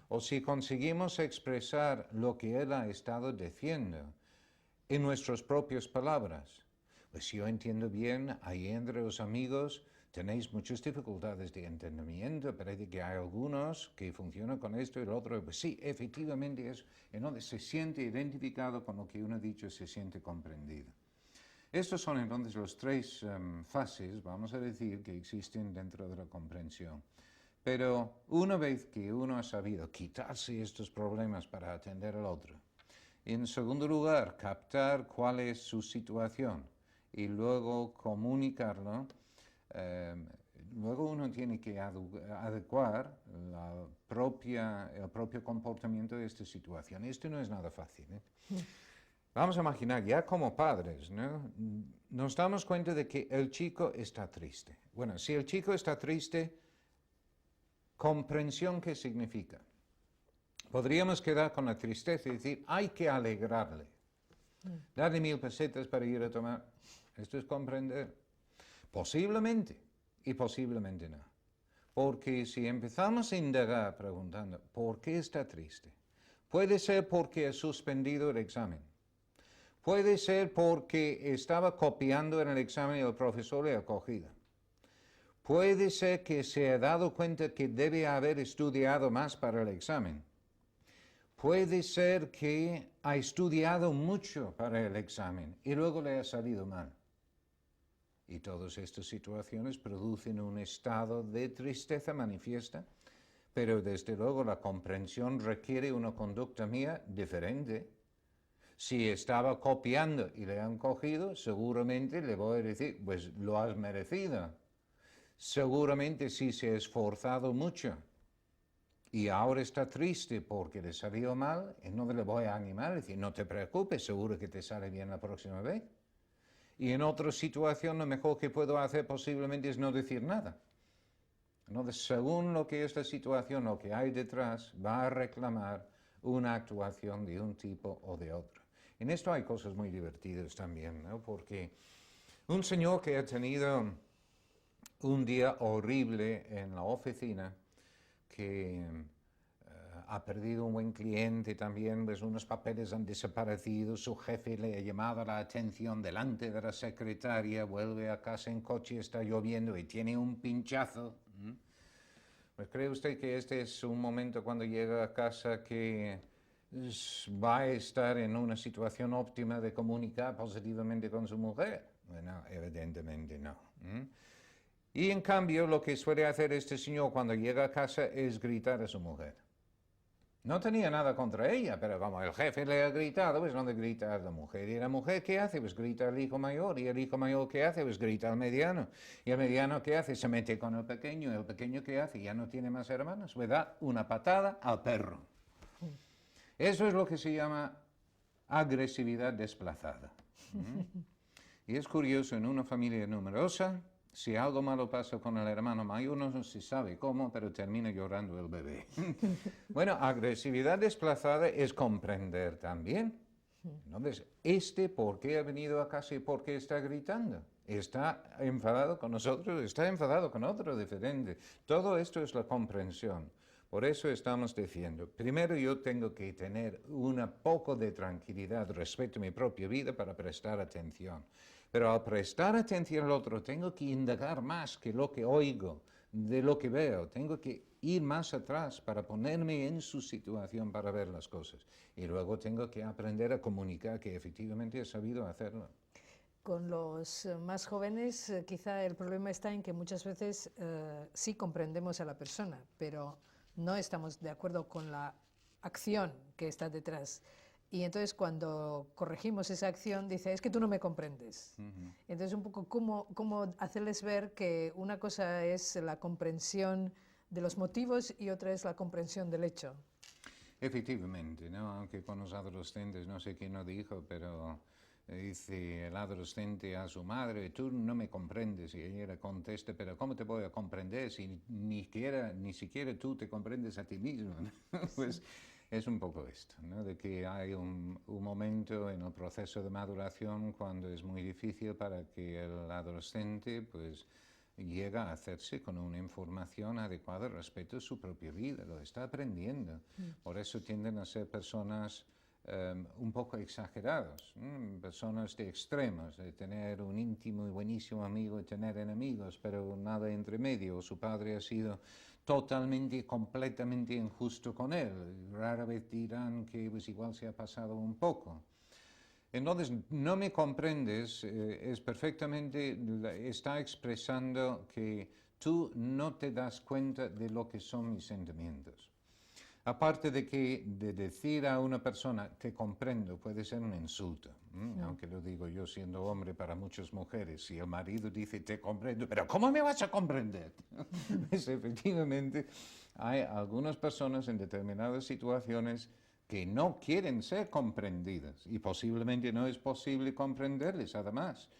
B: O si conseguimos expresar lo que él ha estado diciendo en nuestras propias palabras, pues si yo entiendo bien, ahí entre los amigos tenéis muchas dificultades de entendimiento, parece que hay algunos que funcionan con esto y lo otro, pues sí, efectivamente es, entonces se siente identificado con lo que uno ha dicho, se siente comprendido. Estos son entonces las tres fases, vamos a decir, que existen dentro de la comprensión. Pero una vez que uno ha sabido quitarse estos problemas para atender al otro, en segundo lugar, captar cuál es su situación y luego comunicarlo, luego uno tiene que adecuar el propio comportamiento de esta situación. Esto no es nada fácil, ¿eh? Vamos a imaginar, ya como padres, ¿no? Nos damos cuenta de que el chico está triste. Bueno, si el chico está triste, comprensión, ¿qué significa? Podríamos quedar con la tristeza y decir, hay que alegrarle. Darle 1000 pesetas para ir a tomar. Esto es comprender. Posiblemente y posiblemente no. Porque si empezamos a indagar preguntando, ¿por qué está triste? Puede ser porque ha suspendido el examen. Puede ser porque estaba copiando en el examen y el profesor le ha cogido. Puede ser que se ha dado cuenta que debe haber estudiado más para el examen. Puede ser que ha estudiado mucho para el examen y luego le ha salido mal. Y todas estas situaciones producen un estado de tristeza manifiesta, pero desde luego la comprensión requiere una conducta mía diferente. Si estaba copiando y le han cogido, seguramente le voy a decir, pues lo has merecido. Seguramente si se ha esforzado mucho y ahora está triste porque le salió mal, no le voy a animar, decir, no te preocupes, seguro que te sale bien la próxima vez. Y en otra situación lo mejor que puedo hacer posiblemente es no decir nada. Entonces, según lo que es la situación, lo que hay detrás, va a reclamar una actuación de un tipo o de otro. En esto hay cosas muy divertidas también, ¿no? Porque un señor que ha tenido un día horrible en la oficina, que ha perdido un buen cliente también, pues unos papeles han desaparecido, su jefe le ha llamado la atención delante de la secretaria, vuelve a casa en coche, está lloviendo y tiene un pinchazo. Pues ¿cree usted que este es un momento cuando llega a casa que va a estar en una situación óptima de comunicar positivamente con su mujer? Bueno, evidentemente no. Y en cambio, lo que suele hacer este señor cuando llega a casa es gritar a su mujer. No tenía nada contra ella, pero como el jefe le ha gritado, pues no le grita a la mujer. Y la mujer, ¿qué hace? Pues grita al hijo mayor. Y el hijo mayor, ¿qué hace? Pues grita al mediano. Y el mediano, ¿qué hace? Se mete con el pequeño. El pequeño, ¿qué hace? Ya no tiene más hermanos. Le da una patada al perro. Eso es lo que se llama agresividad desplazada. Y es curioso, en una familia numerosa, si algo malo pasa con el hermano mayor, no se sabe cómo, pero termina llorando el bebé. Bueno, agresividad desplazada es comprender también. Entonces, ¿por qué ha venido a casa y por qué está gritando? ¿Está enfadado con nosotros? ¿Está enfadado con otro diferente? Todo esto es la comprensión. Por eso estamos diciendo, primero yo tengo que tener un poco de tranquilidad respecto a mi propia vida para prestar atención. Pero al prestar atención al otro, tengo que indagar más que lo que oigo, de lo que veo. Tengo que ir más atrás para ponerme en su situación para ver las cosas. Y luego tengo que aprender a comunicar que efectivamente he sabido hacerlo.
A: Con los más jóvenes, quizá el problema está en que muchas veces sí comprendemos a la persona, pero no estamos de acuerdo con la acción que está detrás. Y entonces cuando corregimos esa acción, dice, es que tú no me comprendes. Entonces un poco cómo hacerles ver que una cosa es la comprensión de los motivos y otra es la comprensión del hecho.
B: Efectivamente, ¿no? Aunque con los adolescentes, no sé quién lo dijo, pero dice el adolescente a su madre, tú no me comprendes, y ella le contesta, pero ¿cómo te voy a comprender si ni siquiera tú te comprendes a ti mismo? Pues es un poco esto, ¿no? De que hay un momento en el proceso de maduración cuando es muy difícil para que el adolescente pues llega a hacerse con una información adecuada respecto a su propia vida, lo está aprendiendo. Por eso tienden a ser personas un poco exagerados, personas de extremos, de tener un íntimo y buenísimo amigo y tener enemigos, pero nada entre medio. Su padre ha sido totalmente y completamente injusto con él. Rara vez dirán que pues, igual se ha pasado un poco. Entonces, no me comprendes, es perfectamente, está expresando que tú no te das cuenta de lo que son mis sentimientos. Aparte de que de decir a una persona te comprendo puede ser un insulto, aunque lo digo yo siendo hombre para muchas mujeres, si el marido dice te comprendo, pero ¿cómo me vas a comprender? Pues efectivamente hay algunas personas en determinadas situaciones que no quieren ser comprendidas y posiblemente no es posible comprenderles además.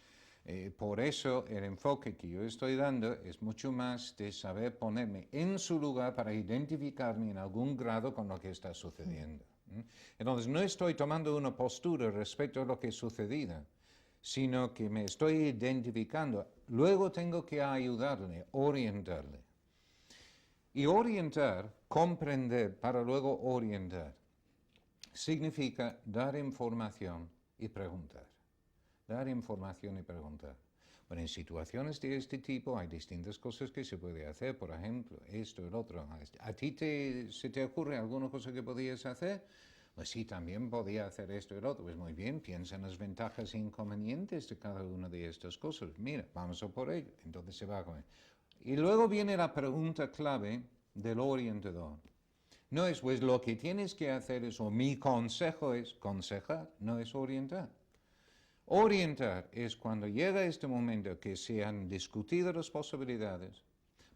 B: Por eso el enfoque que yo estoy dando es mucho más de saber ponerme en su lugar para identificarme en algún grado con lo que está sucediendo. Entonces no estoy tomando una postura respecto a lo que ha sucedido, sino que me estoy identificando. Luego tengo que ayudarle, orientarle. Y orientar, comprender para luego orientar, significa dar información y preguntar. Dar información y preguntar. Bueno, en situaciones de este tipo hay distintas cosas que se puede hacer, por ejemplo, esto, el otro. ¿A ti se te ocurre alguna cosa que podías hacer? Pues sí, también podía hacer esto y el otro. Pues muy bien, piensa en las ventajas e inconvenientes de cada una de estas cosas. Mira, vamos a por ello. Entonces se va a comer. Y luego viene la pregunta clave del orientador. No es, pues lo que tienes que hacer es, o mi consejo es aconsejar, no es orientar. Orientar es cuando llega este momento que se han discutido las posibilidades,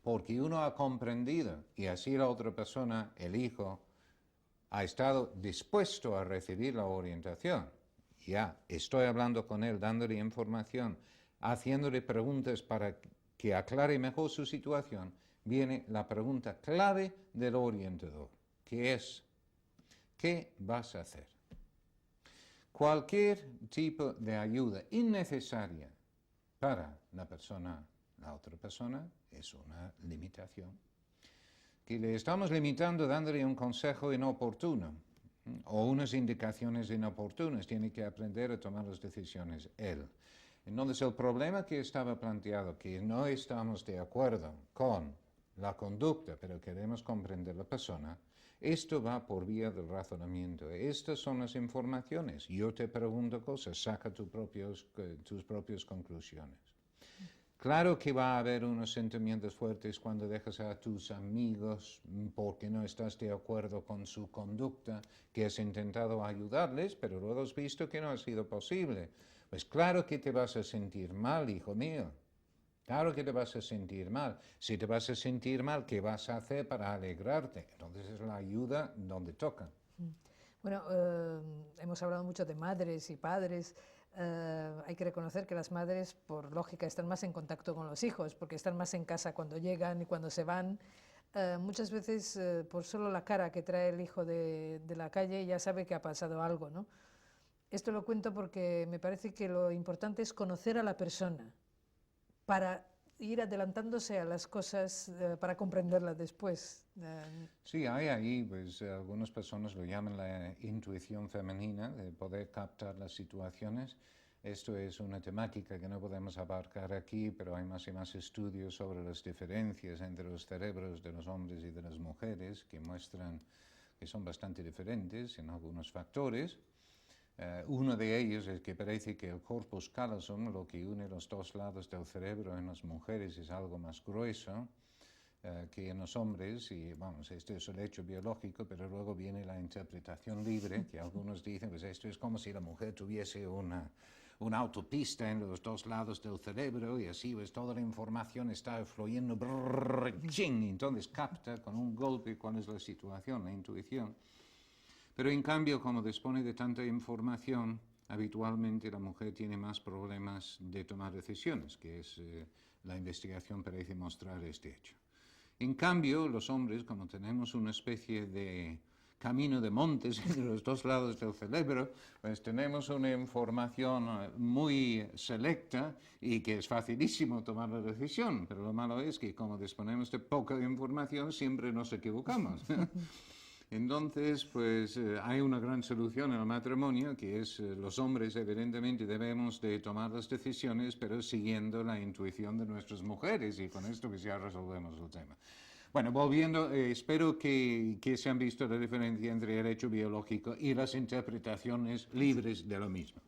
B: porque uno ha comprendido y así la otra persona, el hijo, ha estado dispuesto a recibir la orientación. Ya estoy hablando con él, dándole información, haciéndole preguntas para que aclare mejor su situación. Viene la pregunta clave del orientador, que es, ¿qué vas a hacer? Cualquier tipo de ayuda innecesaria para la otra persona, es una limitación. Que le estamos limitando dándole un consejo inoportuno o unas indicaciones inoportunas. Tiene que aprender a tomar las decisiones él. Entonces el problema que estaba planteado, que no estamos de acuerdo con la conducta, pero queremos comprender la persona, esto va por vía del razonamiento. Estas son las informaciones. Yo te pregunto cosas, saca tus propias conclusiones. Claro que va a haber unos sentimientos fuertes cuando dejas a tus amigos porque no estás de acuerdo con su conducta, que has intentado ayudarles, pero luego has visto que no ha sido posible. Pues claro que te vas a sentir mal, hijo mío. Claro que te vas a sentir mal. Si te vas a sentir mal, ¿qué vas a hacer para alegrarte? Entonces es la ayuda donde toca.
A: Bueno, hemos hablado mucho de madres y padres. Hay que reconocer que las madres, por lógica, están más en contacto con los hijos, porque están más en casa cuando llegan y cuando se van. Muchas veces, por solo la cara que trae el hijo de la calle, ya sabe que ha pasado algo, ¿no? Esto lo cuento porque me parece que lo importante es conocer a la persona para ir adelantándose a las cosas, para comprenderlas después.
B: Sí, hay ahí, pues algunas personas lo llaman la intuición femenina, de poder captar las situaciones. Esto es una temática que no podemos abarcar aquí, pero hay más y más estudios sobre las diferencias entre los cerebros de los hombres y de las mujeres que muestran que son bastante diferentes en algunos factores. Uno de ellos es que parece que el corpus callosum, lo que une los dos lados del cerebro en las mujeres, es algo más grueso que en los hombres, y vamos, este es el hecho biológico, pero luego viene la interpretación libre, que algunos dicen, pues esto es como si la mujer tuviese una autopista en los dos lados del cerebro y así pues toda la información está fluyendo, ching, y entonces capta con un golpe cuál es la situación, la intuición. Pero en cambio, como dispone de tanta información, habitualmente la mujer tiene más problemas de tomar decisiones, que es la investigación parece mostrar este hecho. En cambio, los hombres, como tenemos una especie de camino de montes entre los dos lados del cerebro, pues tenemos una información muy selecta y que es facilísimo tomar la decisión, pero lo malo es que como disponemos de poca información, siempre nos equivocamos. Entonces, pues hay una gran solución en el matrimonio, que es los hombres evidentemente debemos de tomar las decisiones, pero siguiendo la intuición de nuestras mujeres, y con esto pues ya resolvemos el tema. Bueno, volviendo, espero que se han visto la diferencia entre el hecho biológico y las interpretaciones libres de lo mismo.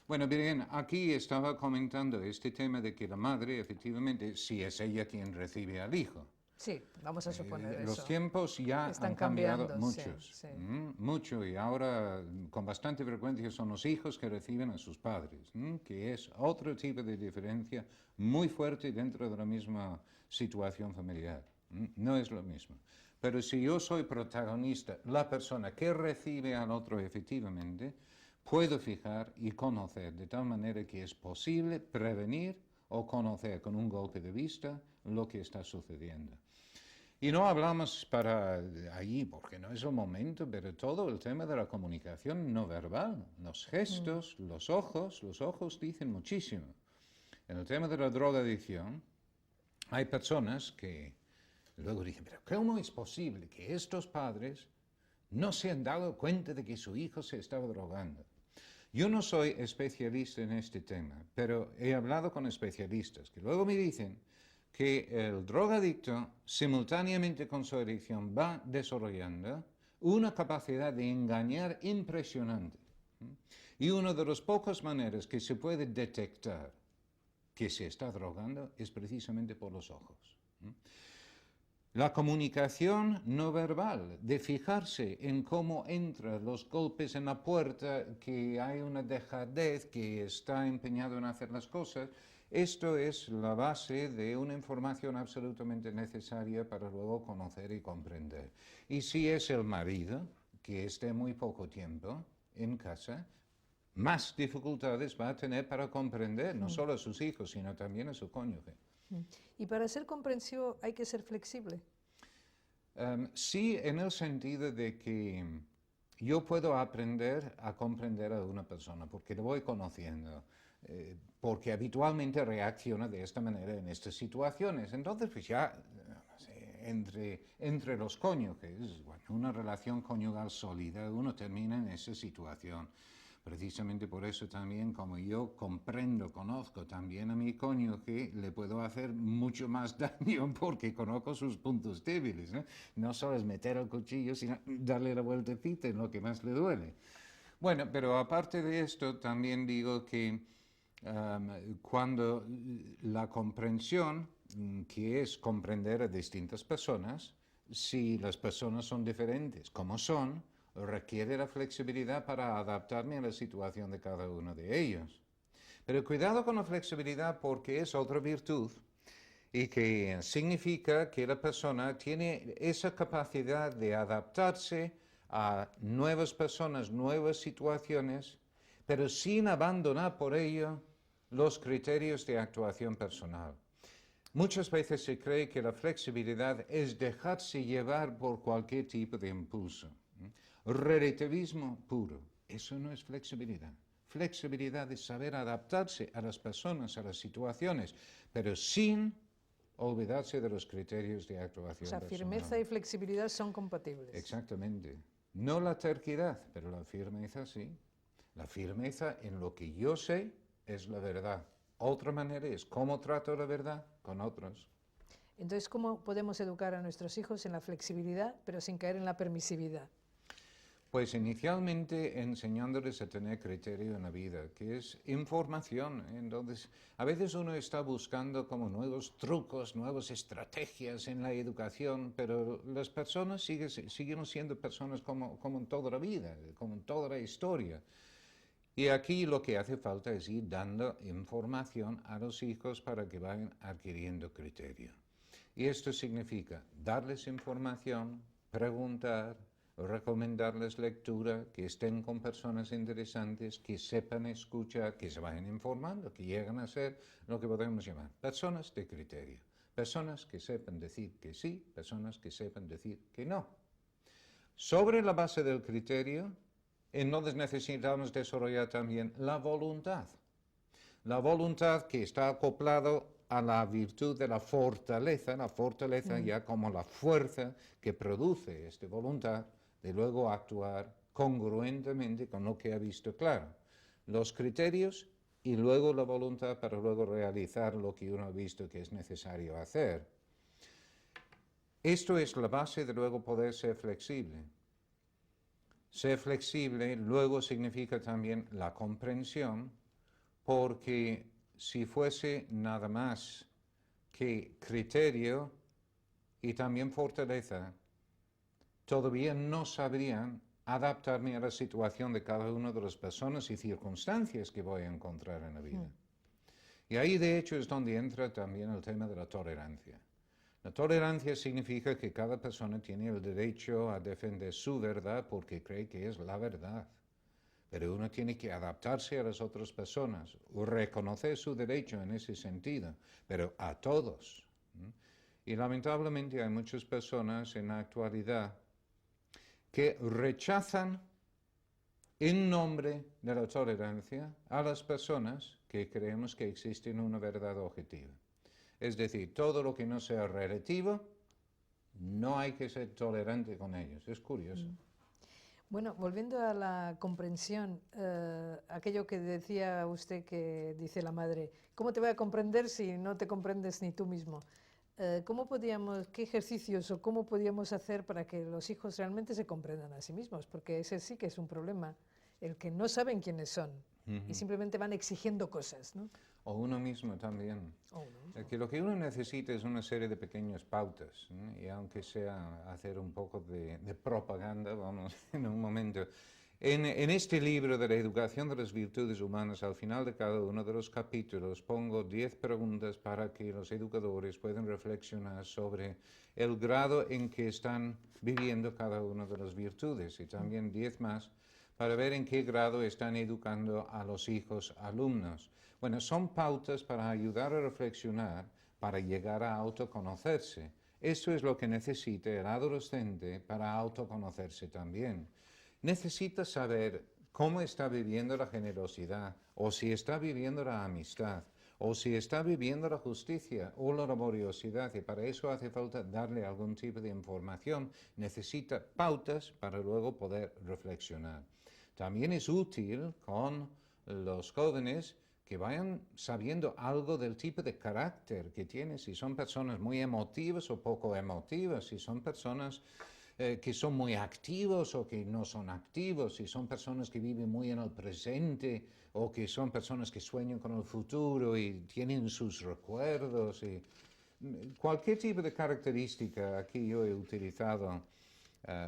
B: Bueno, bien, aquí estaba comentando este tema de que la madre, efectivamente, si es ella quien recibe al hijo.
A: Sí, vamos a suponer eso.
B: Los tiempos ya
A: Están
B: han cambiado
A: cambiando,
B: muchos,
A: sí.
B: mucho, y ahora con bastante frecuencia son los hijos que reciben a sus padres, que es otro tipo de diferencia muy fuerte dentro de la misma situación familiar. No es lo mismo. Pero si yo soy protagonista, la persona que recibe al otro efectivamente, puedo fijar y conocer de tal manera que es posible prevenir o conocer con un golpe de vista lo que está sucediendo. Y no hablamos para allí, porque no es el momento, pero todo el tema de la comunicación no verbal, los gestos, los ojos dicen muchísimo. En el tema de la drogadicción, hay personas que luego dicen, pero ¿cómo es posible que estos padres no se han dado cuenta de que su hijo se estaba drogando? Yo no soy especialista en este tema, pero he hablado con especialistas que luego me dicen que el drogadicto, simultáneamente con su adicción, va desarrollando una capacidad de engañar impresionante. Y una de las pocas maneras que se puede detectar que se está drogando es precisamente por los ojos. La comunicación no verbal, de fijarse en cómo entran los golpes en la puerta, que hay una dejadez, que está empeñado en hacer las cosas, esto es la base de una información absolutamente necesaria para luego conocer y comprender. Y si es el marido, que esté muy poco tiempo en casa, más dificultades va a tener para comprender no solo a sus hijos, sino también a su cónyuge.
A: Y para ser comprensivo hay que ser flexible.
B: Sí, en el sentido de que yo puedo aprender a comprender a una persona porque lo voy conociendo, porque habitualmente reacciona de esta manera en estas situaciones. Entonces, pues ya no sé, entre los cónyuges, bueno, una relación conyugal sólida, uno termina en esa situación. Precisamente por eso también, como yo comprendo, conozco también a mi cónyuge, le puedo hacer mucho más daño porque conozco sus puntos débiles, ¿no? No solo es meter el cuchillo, sino darle la vueltecita en lo que más le duele. Bueno, pero aparte de esto, también digo que cuando la comprensión, que es comprender a distintas personas, si las personas son diferentes como son, requiere la flexibilidad para adaptarme a la situación de cada uno de ellos. Pero cuidado con la flexibilidad porque es otra virtud y que significa que la persona tiene esa capacidad de adaptarse a nuevas personas, nuevas situaciones, pero sin abandonar por ello los criterios de actuación personal. Muchas veces se cree que la flexibilidad es dejarse llevar por cualquier tipo de impulso. Relativismo puro. Eso no es flexibilidad. Flexibilidad es saber adaptarse a las personas, a las situaciones, pero sin olvidarse de los criterios de actuación
A: O sea,
B: personal.
A: firmeza y flexibilidad son compatibles.
B: Exactamente. No la terquedad, pero la firmeza sí. La firmeza en lo que yo sé es la verdad. Otra manera es cómo trato la verdad con otros.
A: Entonces, ¿cómo podemos educar a nuestros hijos en la flexibilidad, pero sin caer en la permisividad?
B: Pues inicialmente enseñándoles a tener criterio en la vida, que es información. Entonces, a veces uno está buscando como nuevos trucos, nuevas estrategias en la educación, pero las personas siguen siendo personas como en toda la vida, como en toda la historia. Y aquí lo que hace falta es ir dando información a los hijos para que vayan adquiriendo criterio. Y esto significa darles información, preguntar, recomendarles lectura, que estén con personas interesantes, que sepan escuchar, que se vayan informando, que lleguen a ser lo que podemos llamar personas de criterio. Personas que sepan decir que sí, personas que sepan decir que no. Sobre la base del criterio, entonces necesitamos desarrollar también la voluntad. La voluntad que está acoplado a la virtud de la fortaleza ya como la fuerza que produce esta voluntad de luego actuar congruentemente con lo que ha visto claro. Los criterios y luego la voluntad para luego realizar lo que uno ha visto que es necesario hacer. Esto es la base de luego poder ser flexible. Ser flexible luego significa también la comprensión, porque si fuese nada más que criterio y también fortaleza, todavía no sabrían adaptarme a la situación de cada una de las personas y circunstancias que voy a encontrar en la vida. Y ahí de hecho es donde entra también el tema de la tolerancia. La tolerancia significa que cada persona tiene el derecho a defender su verdad porque cree que es la verdad. Pero uno tiene que adaptarse a las otras personas, o reconocer su derecho en ese sentido, pero a todos. Y lamentablemente hay muchas personas en la actualidad que rechazan en nombre de la tolerancia a las personas que creemos que existen una verdad objetiva. Es decir, todo lo que no sea relativo, no hay que ser tolerante con ellos. Es curioso.
A: Bueno, volviendo a la comprensión, aquello que decía usted que dice la madre, ¿cómo te voy a comprender si no te comprendes ni tú mismo? ¿Qué ejercicios o cómo podíamos hacer para que los hijos realmente se comprendan a sí mismos? Porque ese sí que es un problema, el que no saben quiénes son y simplemente van exigiendo cosas, ¿no?
B: O uno mismo también.
A: O uno mismo.
B: Que lo que uno necesita es una serie de pequeñas pautas, ¿no? Y aunque sea hacer un poco de propaganda, vamos, en un momento. En este libro de la educación de las virtudes humanas, al final de cada uno de los capítulos, pongo 10 preguntas para que los educadores puedan reflexionar sobre el grado en que están viviendo cada una de las virtudes y también 10 más para ver en qué grado están educando a los hijos alumnos. Bueno, son pautas para ayudar a reflexionar, para llegar a autoconocerse. Esto es lo que necesita el adolescente para autoconocerse también. Necesita saber cómo está viviendo la generosidad, o si está viviendo la amistad, o si está viviendo la justicia o la laboriosidad, y para eso hace falta darle algún tipo de información. Necesita pautas para luego poder reflexionar. También es útil con los jóvenes que vayan sabiendo algo del tipo de carácter que tienen, si son personas muy emotivas o poco emotivas, si son personas que son muy activos o que no son activos, si son personas que viven muy en el presente o que son personas que sueñan con el futuro y tienen sus recuerdos. Y cualquier tipo de característica. Aquí yo he utilizado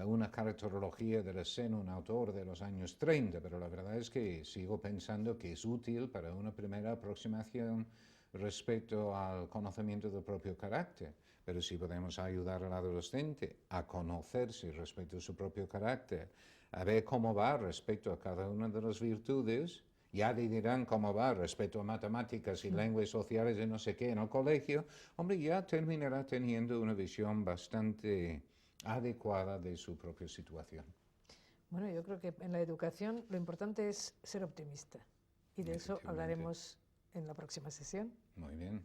B: una caracterología de la SEN, un autor de los años 30, pero la verdad es que sigo pensando que es útil para una primera aproximación respecto al conocimiento del propio carácter. Pero si podemos ayudar al adolescente a conocerse respecto a su propio carácter, a ver cómo va respecto a cada una de las virtudes, ya le dirán cómo va respecto a matemáticas y lenguas sociales y no sé qué en el colegio, hombre, ya terminará teniendo una visión bastante adecuada de su propia situación.
A: Bueno, yo creo que en la educación lo importante es ser optimista y de eso hablaremos en la próxima sesión.
B: Muy bien.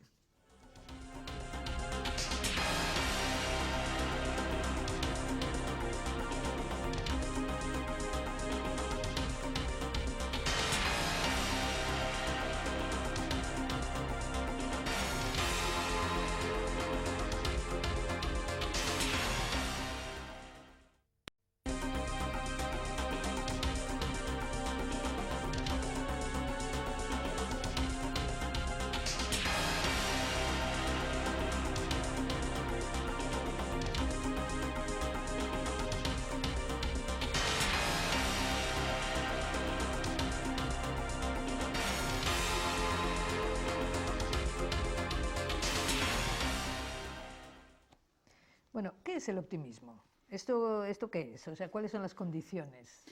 A: Bueno, ¿qué es el optimismo? ¿Esto qué es? O sea, ¿cuáles son las condiciones?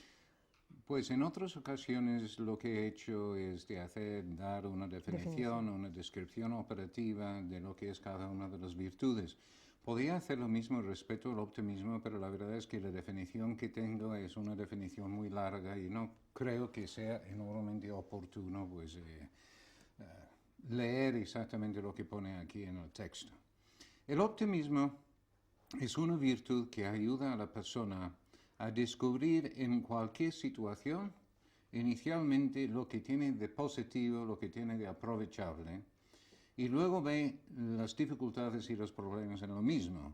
B: Pues en otras ocasiones lo que he hecho es dar una definición, una descripción operativa de lo que es cada una de las virtudes. Podría hacer lo mismo respecto al optimismo, pero la verdad es que la definición que tengo es una definición muy larga y no creo que sea enormemente oportuno pues, leer exactamente lo que pone aquí en el texto. El optimismo es una virtud que ayuda a la persona a descubrir en cualquier situación inicialmente lo que tiene de positivo, lo que tiene de aprovechable, y luego ve las dificultades y los problemas en lo mismo.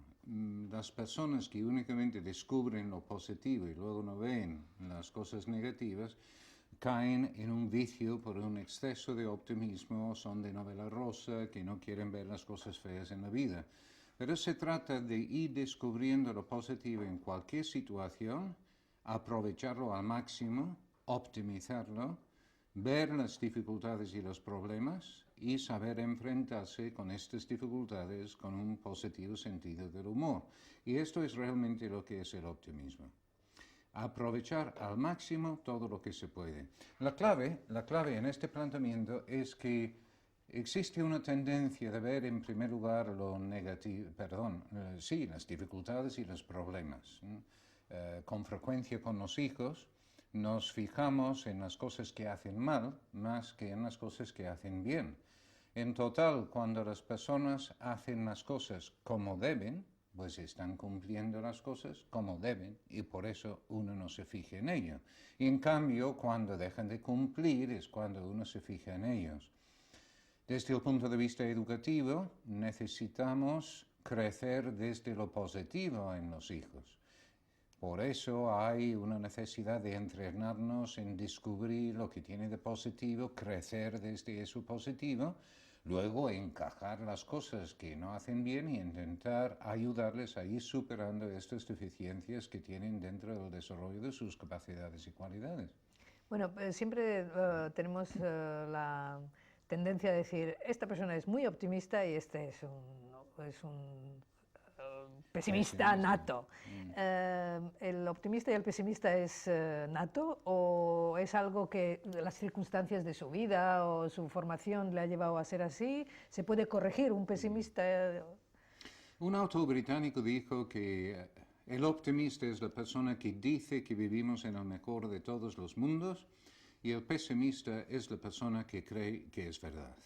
B: Las personas que únicamente descubren lo positivo y luego no ven las cosas negativas, caen en un vicio por un exceso de optimismo, son de novela rosa, que no quieren ver las cosas feas en la vida. Pero se trata de ir descubriendo lo positivo en cualquier situación, aprovecharlo al máximo, optimizarlo, ver las dificultades y los problemas y saber enfrentarse con estas dificultades con un positivo sentido del humor. Y esto es realmente lo que es el optimismo. Aprovechar al máximo todo lo que se puede. La clave en este planteamiento es que existe una tendencia de ver en primer lugar lo negativo, las dificultades y los problemas. Con frecuencia con los hijos nos fijamos en las cosas que hacen mal más que en las cosas que hacen bien. En total, cuando las personas hacen las cosas como deben, pues están cumpliendo las cosas como deben y por eso uno no se fija en ello. Y en cambio, cuando dejan de cumplir es cuando uno se fija en ellos. Desde el punto de vista educativo, necesitamos crecer desde lo positivo en los hijos. Por eso hay una necesidad de entrenarnos en descubrir lo que tiene de positivo, crecer desde eso positivo, luego encajar las cosas que no hacen bien y intentar ayudarles a ir superando estas deficiencias que tienen dentro del desarrollo de sus capacidades y cualidades.
A: Bueno, siempre tenemos la tendencia a decir, esta persona es muy optimista y este es un pesimista nato. ¿El optimista y el pesimista es nato o es algo que las circunstancias de su vida o su formación le ha llevado a ser así? ¿Se puede corregir un pesimista?
B: Un autor británico dijo que el optimista es la persona que dice que vivimos en el mejor de todos los mundos y el pesimista es la persona que cree que es verdad.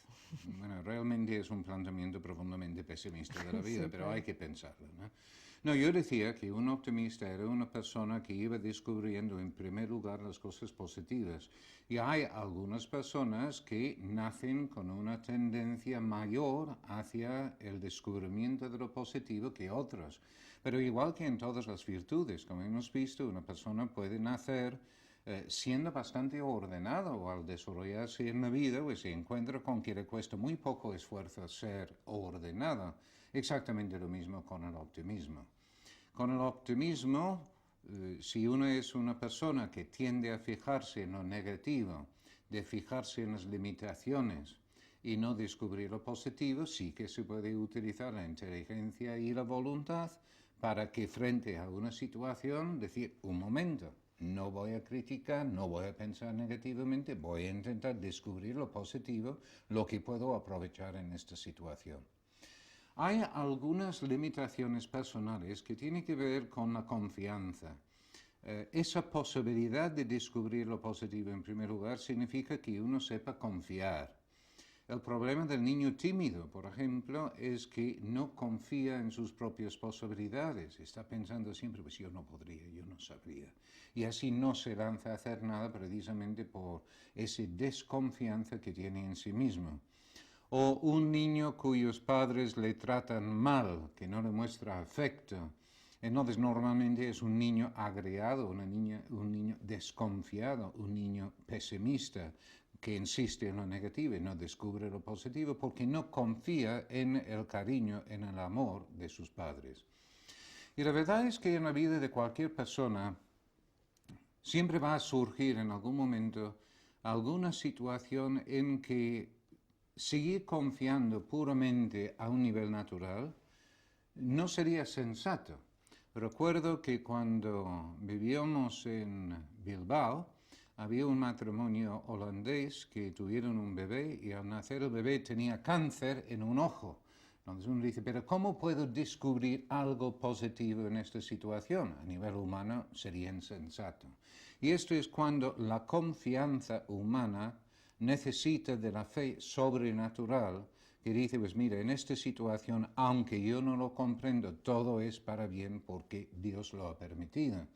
B: Bueno, realmente es un planteamiento profundamente pesimista de la vida, pero hay que pensarlo, ¿no? No, yo decía que un optimista era una persona que iba descubriendo en primer lugar las cosas positivas. Y hay algunas personas que nacen con una tendencia mayor hacia el descubrimiento de lo positivo que otros. Pero igual que en todas las virtudes, como hemos visto, una persona puede nacer siendo bastante ordenado al desarrollarse en la vida, pues se encuentra con que le cuesta muy poco esfuerzo ser ordenado. Exactamente lo mismo con el optimismo. Con el optimismo, si uno es una persona que tiende a fijarse en lo negativo, de fijarse en las limitaciones y no descubrir lo positivo, sí que se puede utilizar la inteligencia y la voluntad para que frente a una situación decir, un momento, no voy a criticar, no voy a pensar negativamente, voy a intentar descubrir lo positivo, lo que puedo aprovechar en esta situación. Hay algunas limitaciones personales que tienen que ver con la confianza. Esa posibilidad de descubrir lo positivo en primer lugar significa que uno sepa confiar. El problema del niño tímido, por ejemplo, es que no confía en sus propias posibilidades. Está pensando siempre, pues yo no podría, yo no sabría. Y así no se lanza a hacer nada precisamente por esa desconfianza que tiene en sí mismo. O un niño cuyos padres le tratan mal, que no le muestra afecto. Entonces normalmente es un niño agriado, un niño desconfiado, un niño pesimista, que insiste en lo negativo y no descubre lo positivo porque no confía en el cariño, en el amor de sus padres. Y la verdad es que en la vida de cualquier persona siempre va a surgir en algún momento alguna situación en que seguir confiando puramente a un nivel natural no sería sensato. Recuerdo que cuando vivíamos en Bilbao, había un matrimonio holandés que tuvieron un bebé y al nacer el bebé tenía cáncer en un ojo. Entonces uno dice, pero ¿cómo puedo descubrir algo positivo en esta situación? A nivel humano sería insensato. Y esto es cuando la confianza humana necesita de la fe sobrenatural que dice, pues mira, en esta situación, aunque yo no lo comprendo, todo es para bien porque Dios lo ha permitido.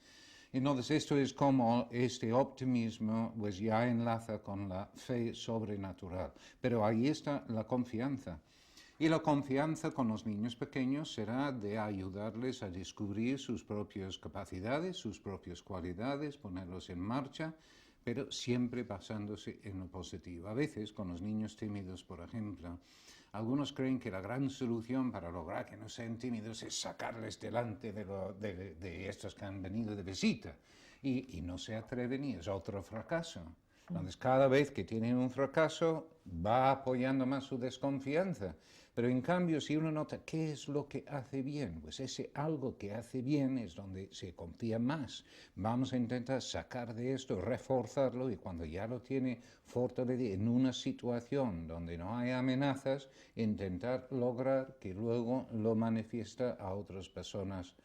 B: Entonces esto es como este optimismo pues ya enlaza con la fe sobrenatural. Pero ahí está la confianza. Y la confianza con los niños pequeños será de ayudarles a descubrir sus propias capacidades, sus propias cualidades, ponerlos en marcha, pero siempre basándose en lo positivo. A veces con los niños tímidos, por ejemplo, algunos creen que la gran solución para lograr que no sean tímidos es sacarles delante de estos que han venido de visita. Y no se atreven y es otro fracaso. Entonces, cada vez que tienen un fracaso, va apoyando más su desconfianza. Pero en cambio, si uno nota qué es lo que hace bien, pues ese algo que hace bien es donde se confía más. Vamos a intentar sacar de esto, reforzarlo y cuando ya lo tiene fortalecido en una situación donde no hay amenazas, intentar lograr que luego lo manifiesta a otras personas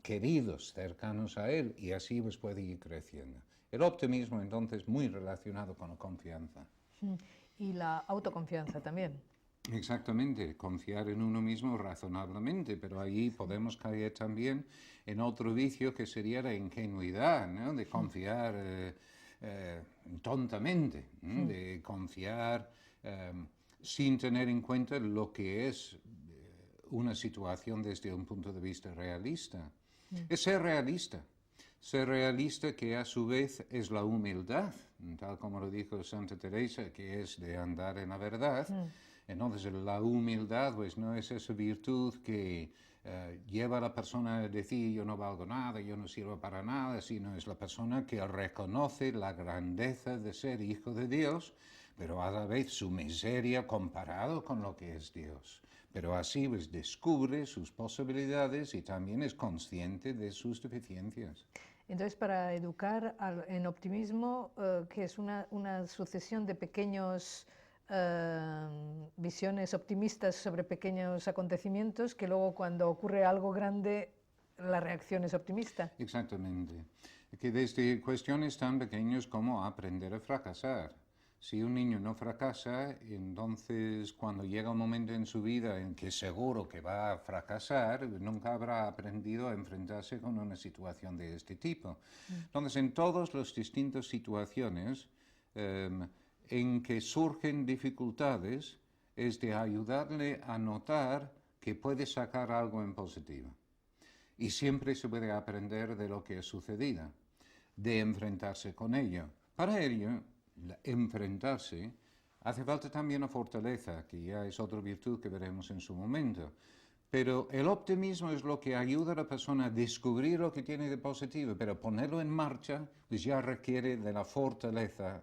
B: queridos, cercanos a él, y así pues puede ir creciendo. El optimismo entonces muy relacionado con la confianza.
A: Y la autoconfianza también.
B: Exactamente, confiar en uno mismo razonablemente, pero ahí podemos caer también en otro vicio que sería la ingenuidad, ¿no? De confiar tontamente, de confiar sin tener en cuenta lo que es una situación desde un punto de vista realista. Es ser realista que a su vez es la humildad, tal como lo dijo Santa Teresa, que es de andar en la verdad. Entonces la humildad pues no es esa virtud que lleva a la persona a decir yo no valgo nada, yo no sirvo para nada, sino es la persona que reconoce la grandeza de ser hijo de Dios, pero a la vez su miseria comparado con lo que es Dios. Pero así pues descubre sus posibilidades y también es consciente de sus deficiencias.
A: Entonces, para educar en optimismo, que es una sucesión de pequeños visiones optimistas sobre pequeños acontecimientos, que luego cuando ocurre algo grande, la reacción es optimista.
B: Exactamente. Que desde cuestiones tan pequeñas como aprender a fracasar. Si un niño no fracasa, entonces cuando llega un momento en su vida en que seguro que va a fracasar, nunca habrá aprendido a enfrentarse con una situación de este tipo. Entonces, en todas las distintas situaciones en que surgen dificultades, es de ayudarle a notar que puede sacar algo en positivo. Y siempre se puede aprender de lo que ha sucedido, de enfrentarse con ello. Para ello, enfrentarse, hace falta también una fortaleza, que ya es otra virtud que veremos en su momento. Pero el optimismo es lo que ayuda a la persona a descubrir lo que tiene de positivo, pero ponerlo en marcha pues ya requiere de la fortaleza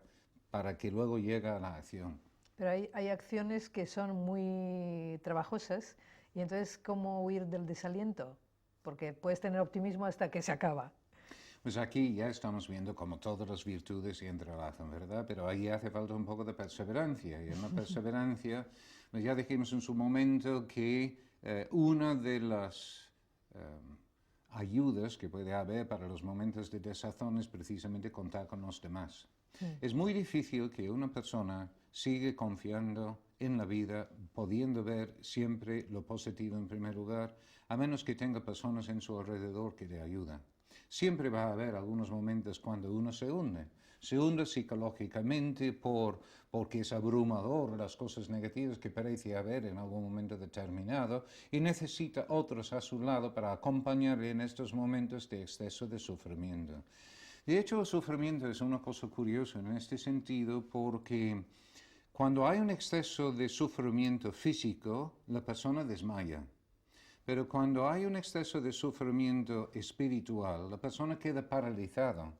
B: para que luego llegue a la acción.
A: Pero hay acciones que son muy trabajosas y entonces, ¿cómo huir del desaliento? Porque puedes tener optimismo hasta que se acaba.
B: Pues aquí ya estamos viendo como todas las virtudes se entrelazan, ¿verdad? Pero ahí hace falta un poco de perseverancia. Y en la perseverancia, pues ya dijimos en su momento que una de las ayudas que puede haber para los momentos de desazón es precisamente contar con los demás. Es muy difícil que una persona siga confiando en la vida, pudiendo ver siempre lo positivo en primer lugar, a menos que tenga personas en su alrededor que le ayudan. Siempre va a haber algunos momentos cuando uno se hunde. Se hunde psicológicamente porque es abrumador las cosas negativas que parece haber en algún momento determinado y necesita otros a su lado para acompañarle en estos momentos de exceso de sufrimiento. De hecho, el sufrimiento es una cosa curiosa en este sentido porque cuando hay un exceso de sufrimiento físico, la persona desmaya. Pero cuando hay un exceso de sufrimiento espiritual, la persona queda paralizada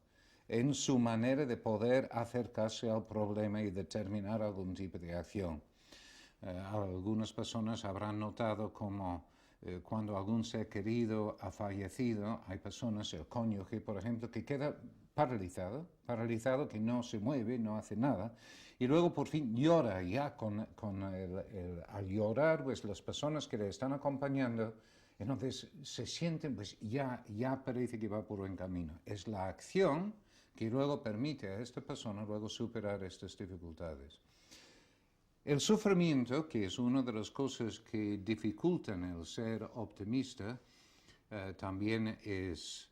B: en su manera de poder acercarse al problema y determinar algún tipo de acción. Algunas personas habrán notado como cuando algún ser querido ha fallecido, hay personas, el cónyuge, por ejemplo, que queda paralizado, que no se mueve, no hace nada, y luego por fin llora ya al llorar, pues las personas que le están acompañando, entonces se sienten, pues ya parece que va por buen camino. Es la acción que luego permite a esta persona luego superar estas dificultades. El sufrimiento, que es una de las cosas que dificultan el ser optimista, también es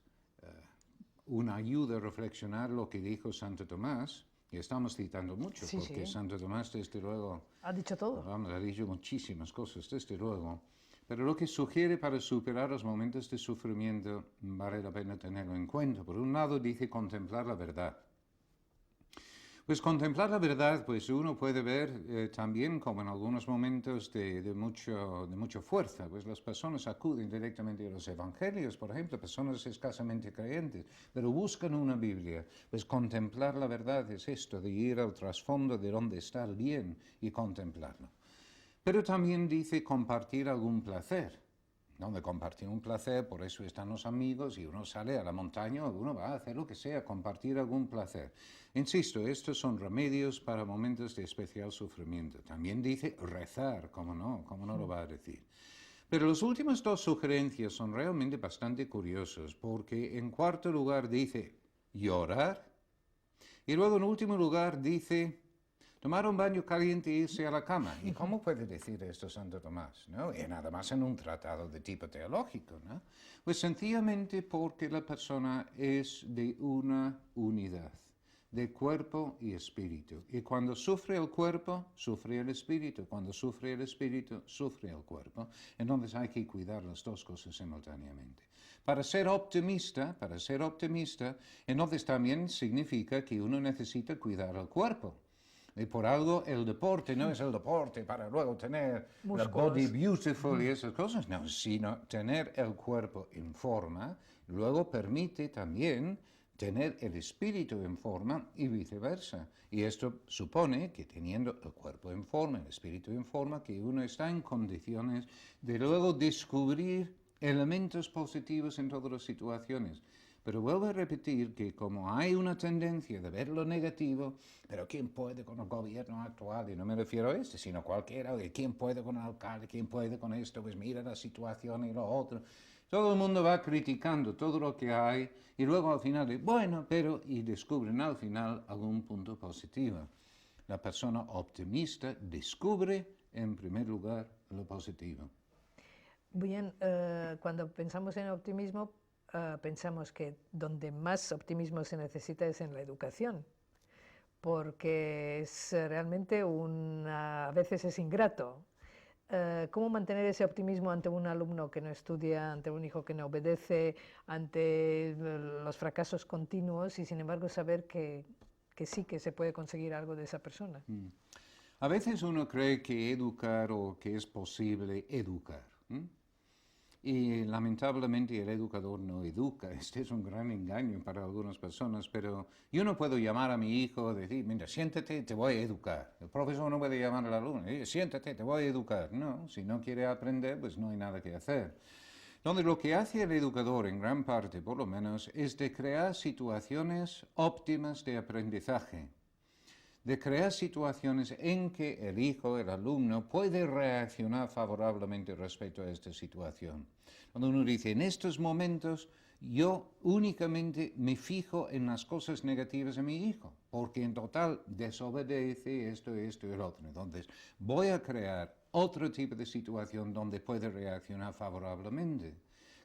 B: una ayuda a reflexionar lo que dijo Santo Tomás, y estamos citando mucho,
A: Sí,
B: porque
A: sí.
B: Santo Tomás, desde luego,
A: Ha dicho todo.
B: vamos, ha dicho muchísimas cosas, desde luego, pero lo que sugiere para superar los momentos de sufrimiento vale la pena tenerlo en cuenta. Por un lado dice contemplar la verdad. Pues contemplar la verdad, pues uno puede ver también como en algunos momentos de mucha fuerza, pues las personas acuden directamente a los evangelios, por ejemplo, personas escasamente creyentes, pero buscan una Biblia. Pues contemplar la verdad es esto, de ir al trasfondo de dónde está el bien y contemplarlo. Pero también dice compartir algún placer. Donde compartir un placer, por eso están los amigos y uno sale a la montaña, uno va a hacer lo que sea, compartir algún placer. Insisto, estos son remedios para momentos de especial sufrimiento. También dice rezar, cómo no lo va a decir. Pero las últimas dos sugerencias son realmente bastante curiosas, porque en cuarto lugar dice llorar, y luego en último lugar dice tomar un baño caliente e irse a la cama. ¿Y cómo puede decir esto Santo Tomás? ¿No? Y nada más en un tratado de tipo teológico, ¿no? Pues sencillamente porque la persona es de una unidad, de cuerpo y espíritu. Y cuando sufre el cuerpo, sufre el espíritu. Cuando sufre el espíritu, sufre el cuerpo. Entonces hay que cuidar las dos cosas simultáneamente. Para ser optimista, entonces también significa que uno necesita cuidar el cuerpo. Y por algo el deporte no es el deporte para luego tener la body beautiful y esas cosas, no, sino tener el cuerpo en forma, luego permite también tener el espíritu en forma y viceversa. Y esto supone que teniendo el cuerpo en forma, el espíritu en forma, que uno está en condiciones de luego descubrir elementos positivos en todas las situaciones. Pero vuelvo a repetir que como hay una tendencia de ver lo negativo, pero ¿quién puede con el gobierno actual? Y no me refiero a este, sino cualquiera. ¿Quién puede con el alcalde? ¿Quién puede con esto? Pues mira la situación y lo otro. Todo el mundo va criticando todo lo que hay y luego al final, bueno, pero, y descubren al final algún punto positivo. La persona optimista descubre, en primer lugar, lo positivo.
A: Bien, cuando pensamos en optimismo, pensamos que donde más optimismo se necesita es en la educación, porque es realmente a veces es ingrato. ¿Cómo mantener ese optimismo ante un alumno que no estudia, ante un hijo que no obedece, ante los fracasos continuos y sin embargo saber que sí que se puede conseguir algo de esa persona?
B: A veces uno cree que educar o que es posible educar. Y lamentablemente el educador no educa. Este es un gran engaño para algunas personas, pero yo no puedo llamar a mi hijo y decir, mira, siéntate, te voy a educar. El profesor no puede llamar al alumno, siéntate, te voy a educar. No, si no quiere aprender, pues no hay nada que hacer. Entonces, lo que hace el educador, en gran parte por lo menos, es de crear situaciones óptimas de aprendizaje, de crear situaciones en que el hijo, el alumno, puede reaccionar favorablemente respecto a esta situación. Cuando uno dice, en estos momentos yo únicamente me fijo en las cosas negativas de mi hijo, porque en total desobedece esto y el otro. Entonces, voy a crear otro tipo de situación donde puede reaccionar favorablemente.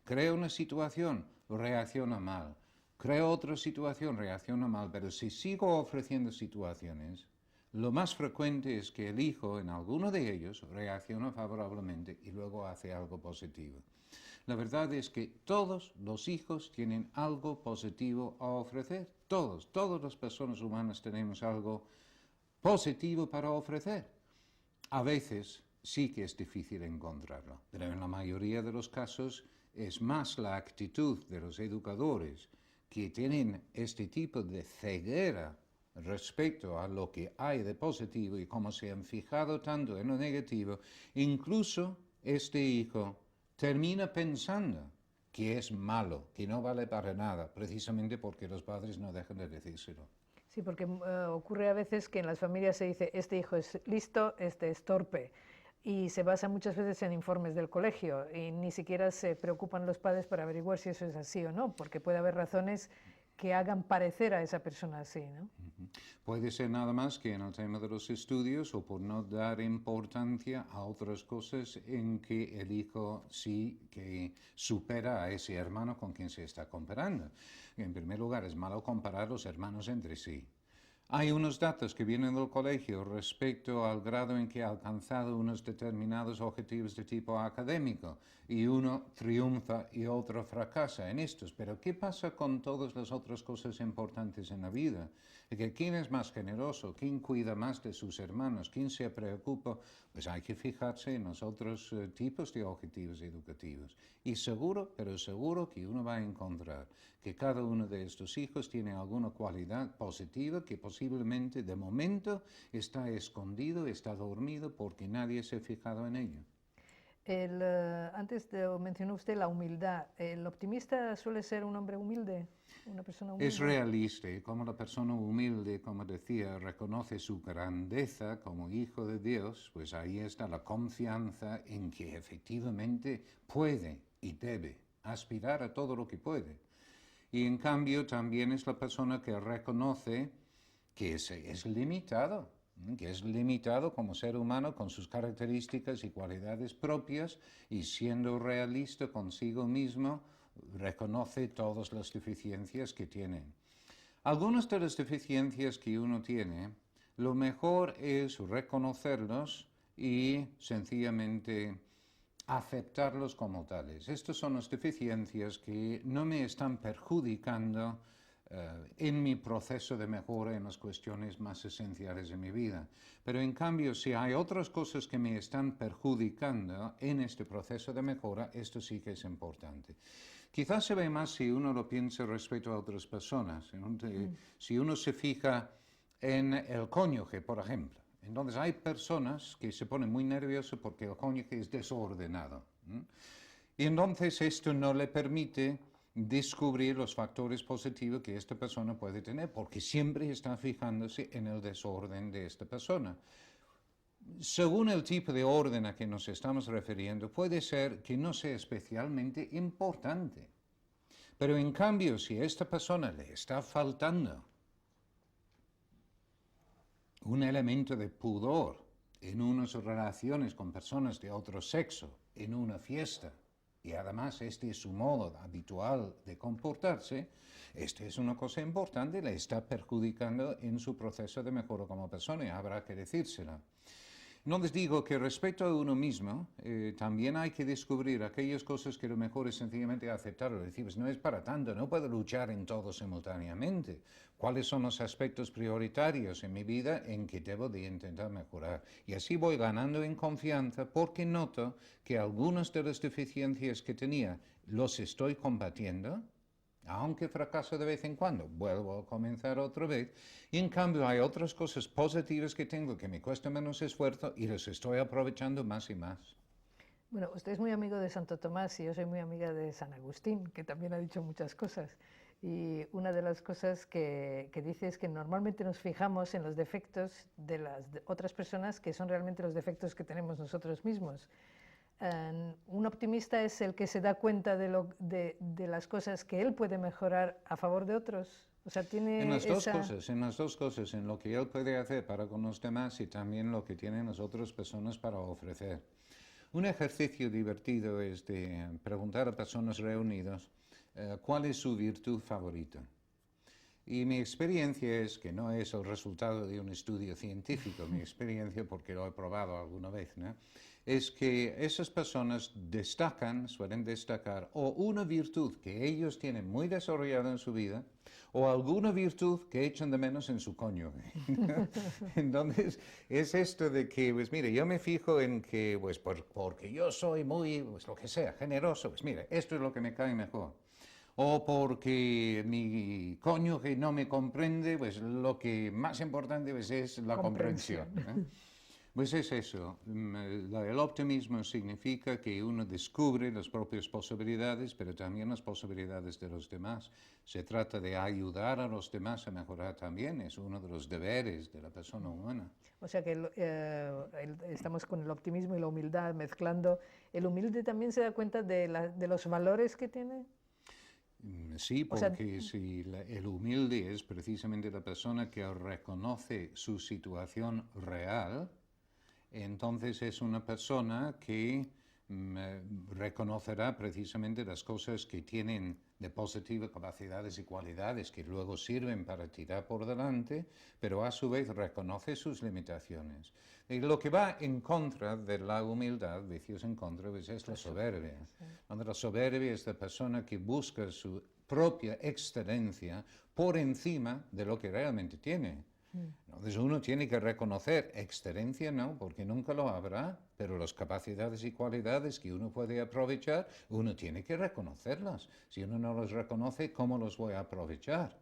B: Creo una situación, reacciona mal. Creo otra situación, reacciona mal, pero si sigo ofreciendo situaciones, lo más frecuente es que el hijo en alguno de ellos reacciona favorablemente y luego hace algo positivo. La verdad es que todos los hijos tienen algo positivo a ofrecer. Todas las personas humanas tenemos algo positivo para ofrecer. A veces sí que es difícil encontrarlo, pero en la mayoría de los casos es más la actitud de los educadores que tienen este tipo de ceguera respecto a lo que hay de positivo y cómo se han fijado tanto en lo negativo, incluso este hijo termina pensando que es malo, que no vale para nada, precisamente porque los padres no dejan de decírselo.
A: Sí, porque ocurre a veces que en las familias se dice, este hijo es listo, este es torpe, y se basa muchas veces en informes del colegio y ni siquiera se preocupan los padres para averiguar si eso es así o no, porque puede haber razones que hagan parecer a esa persona así, ¿no?
B: Puede ser nada más que en el tema de los estudios o por no dar importancia a otras cosas en que el hijo sí que supera a ese hermano con quien se está comparando. En primer lugar, es malo comparar los hermanos entre sí. Hay unos datos que vienen del colegio respecto al grado en que ha alcanzado unos determinados objetivos de tipo académico y uno triunfa y otro fracasa en estos. Pero ¿qué pasa con todas las otras cosas importantes en la vida? ¿Quién es más generoso? ¿Quién cuida más de sus hermanos? ¿Quién se preocupa? Pues hay que fijarse en los otros tipos de objetivos educativos. Y seguro, pero seguro que uno va a encontrar que cada uno de estos hijos tiene alguna cualidad positiva que posiblemente de momento está escondido, está dormido porque nadie se ha fijado en ello.
A: Antes mencionó usted la humildad. ¿El optimista suele ser un hombre humilde? ¿Una persona humilde?
B: Es realista y como la persona humilde, como decía, reconoce su grandeza como hijo de Dios, pues ahí está la confianza en que efectivamente puede y debe aspirar a todo lo que puede. Y en cambio también es la persona que reconoce que es limitado, que es limitado como ser humano con sus características y cualidades propias y siendo realista consigo mismo, reconoce todas las deficiencias que tiene. Algunas de las deficiencias que uno tiene, lo mejor es reconocerlos y sencillamente aceptarlos como tales. Estas son las deficiencias que no me están perjudicando en mi proceso de mejora en las cuestiones más esenciales de mi vida. Pero en cambio, si hay otras cosas que me están perjudicando en este proceso de mejora, esto sí que es importante. Quizás se ve más si uno lo piensa respecto a otras personas. Si uno se fija en el cónyuge, por ejemplo. Entonces hay personas que se ponen muy nerviosas porque el cónyuge es desordenado. Y entonces esto no le permite descubrir los factores positivos que esta persona puede tener, porque siempre está fijándose en el desorden de esta persona. Según el tipo de orden a que nos estamos refiriendo, puede ser que no sea especialmente importante. Pero en cambio, si a esta persona le está faltando un elemento de pudor en unas relaciones con personas de otro sexo, en una fiesta, y además este es su modo habitual de comportarse, esto es una cosa importante, le está perjudicando en su proceso de mejora como persona y habrá que decírsela. No les digo que respecto a uno mismo, también hay que descubrir aquellas cosas que lo mejor es sencillamente aceptarlo. Decir, pues no es para tanto, no puedo luchar en todo simultáneamente. ¿Cuáles son los aspectos prioritarios en mi vida en que debo de intentar mejorar? Y así voy ganando en confianza porque noto que algunas de las deficiencias que tenía los estoy combatiendo. Aunque fracaso de vez en cuando, vuelvo a comenzar otra vez. Y en cambio hay otras cosas positivas que tengo que me cuesta menos esfuerzo y las estoy aprovechando más y más.
A: Bueno, usted es muy amigo de Santo Tomás y yo soy muy amiga de San Agustín, que también ha dicho muchas cosas. Y una de las cosas que dice es que normalmente nos fijamos en los defectos de las otras personas que son realmente los defectos que tenemos nosotros mismos. Un optimista es el que se da cuenta de las cosas que él puede mejorar a favor de otros. O sea, tiene
B: En las dos
A: esa...
B: cosas, en lo que él puede hacer para con los demás y también lo que tienen las otras personas para ofrecer. Un ejercicio divertido es de preguntar a personas reunidas cuál es su virtud favorita. Y mi experiencia es que no es el resultado de un estudio científico, mi experiencia, porque lo he probado alguna vez, ¿no? Es que esas personas suelen destacar o una virtud que ellos tienen muy desarrollada en su vida o alguna virtud que echan de menos en su cónyuge. Entonces, es esto de que, pues mire, yo me fijo en que, pues porque yo soy muy, pues lo que sea, generoso, pues mire, esto es lo que me cae mejor. O porque mi cónyuge no me comprende, pues lo que más importante pues, es la comprensión. Pues es eso, el optimismo significa que uno descubre las propias posibilidades, pero también las posibilidades de los demás. Se trata de ayudar a los demás a mejorar también, es uno de los deberes de la persona humana.
A: O sea que estamos con el optimismo y la humildad mezclando. ¿El humilde también se da cuenta de los valores que tiene?
B: Sí,
A: O sea,
B: porque si el humilde es precisamente la persona que reconoce su situación real, entonces es una persona que reconocerá precisamente las cosas que tienen de positiva capacidades y cualidades que luego sirven para tirar por delante, pero a su vez reconoce sus limitaciones. Y lo que va en contra de la humildad, vicios en contra, pues es la soberbia.
A: sí.
B: Donde la soberbia es la persona que busca su propia excelencia por encima de lo que realmente tiene. Entonces uno tiene que reconocer excelencia, no, porque nunca lo habrá, pero las capacidades y cualidades que uno puede aprovechar, uno tiene que reconocerlas. Si uno no los reconoce, ¿cómo los voy a aprovechar?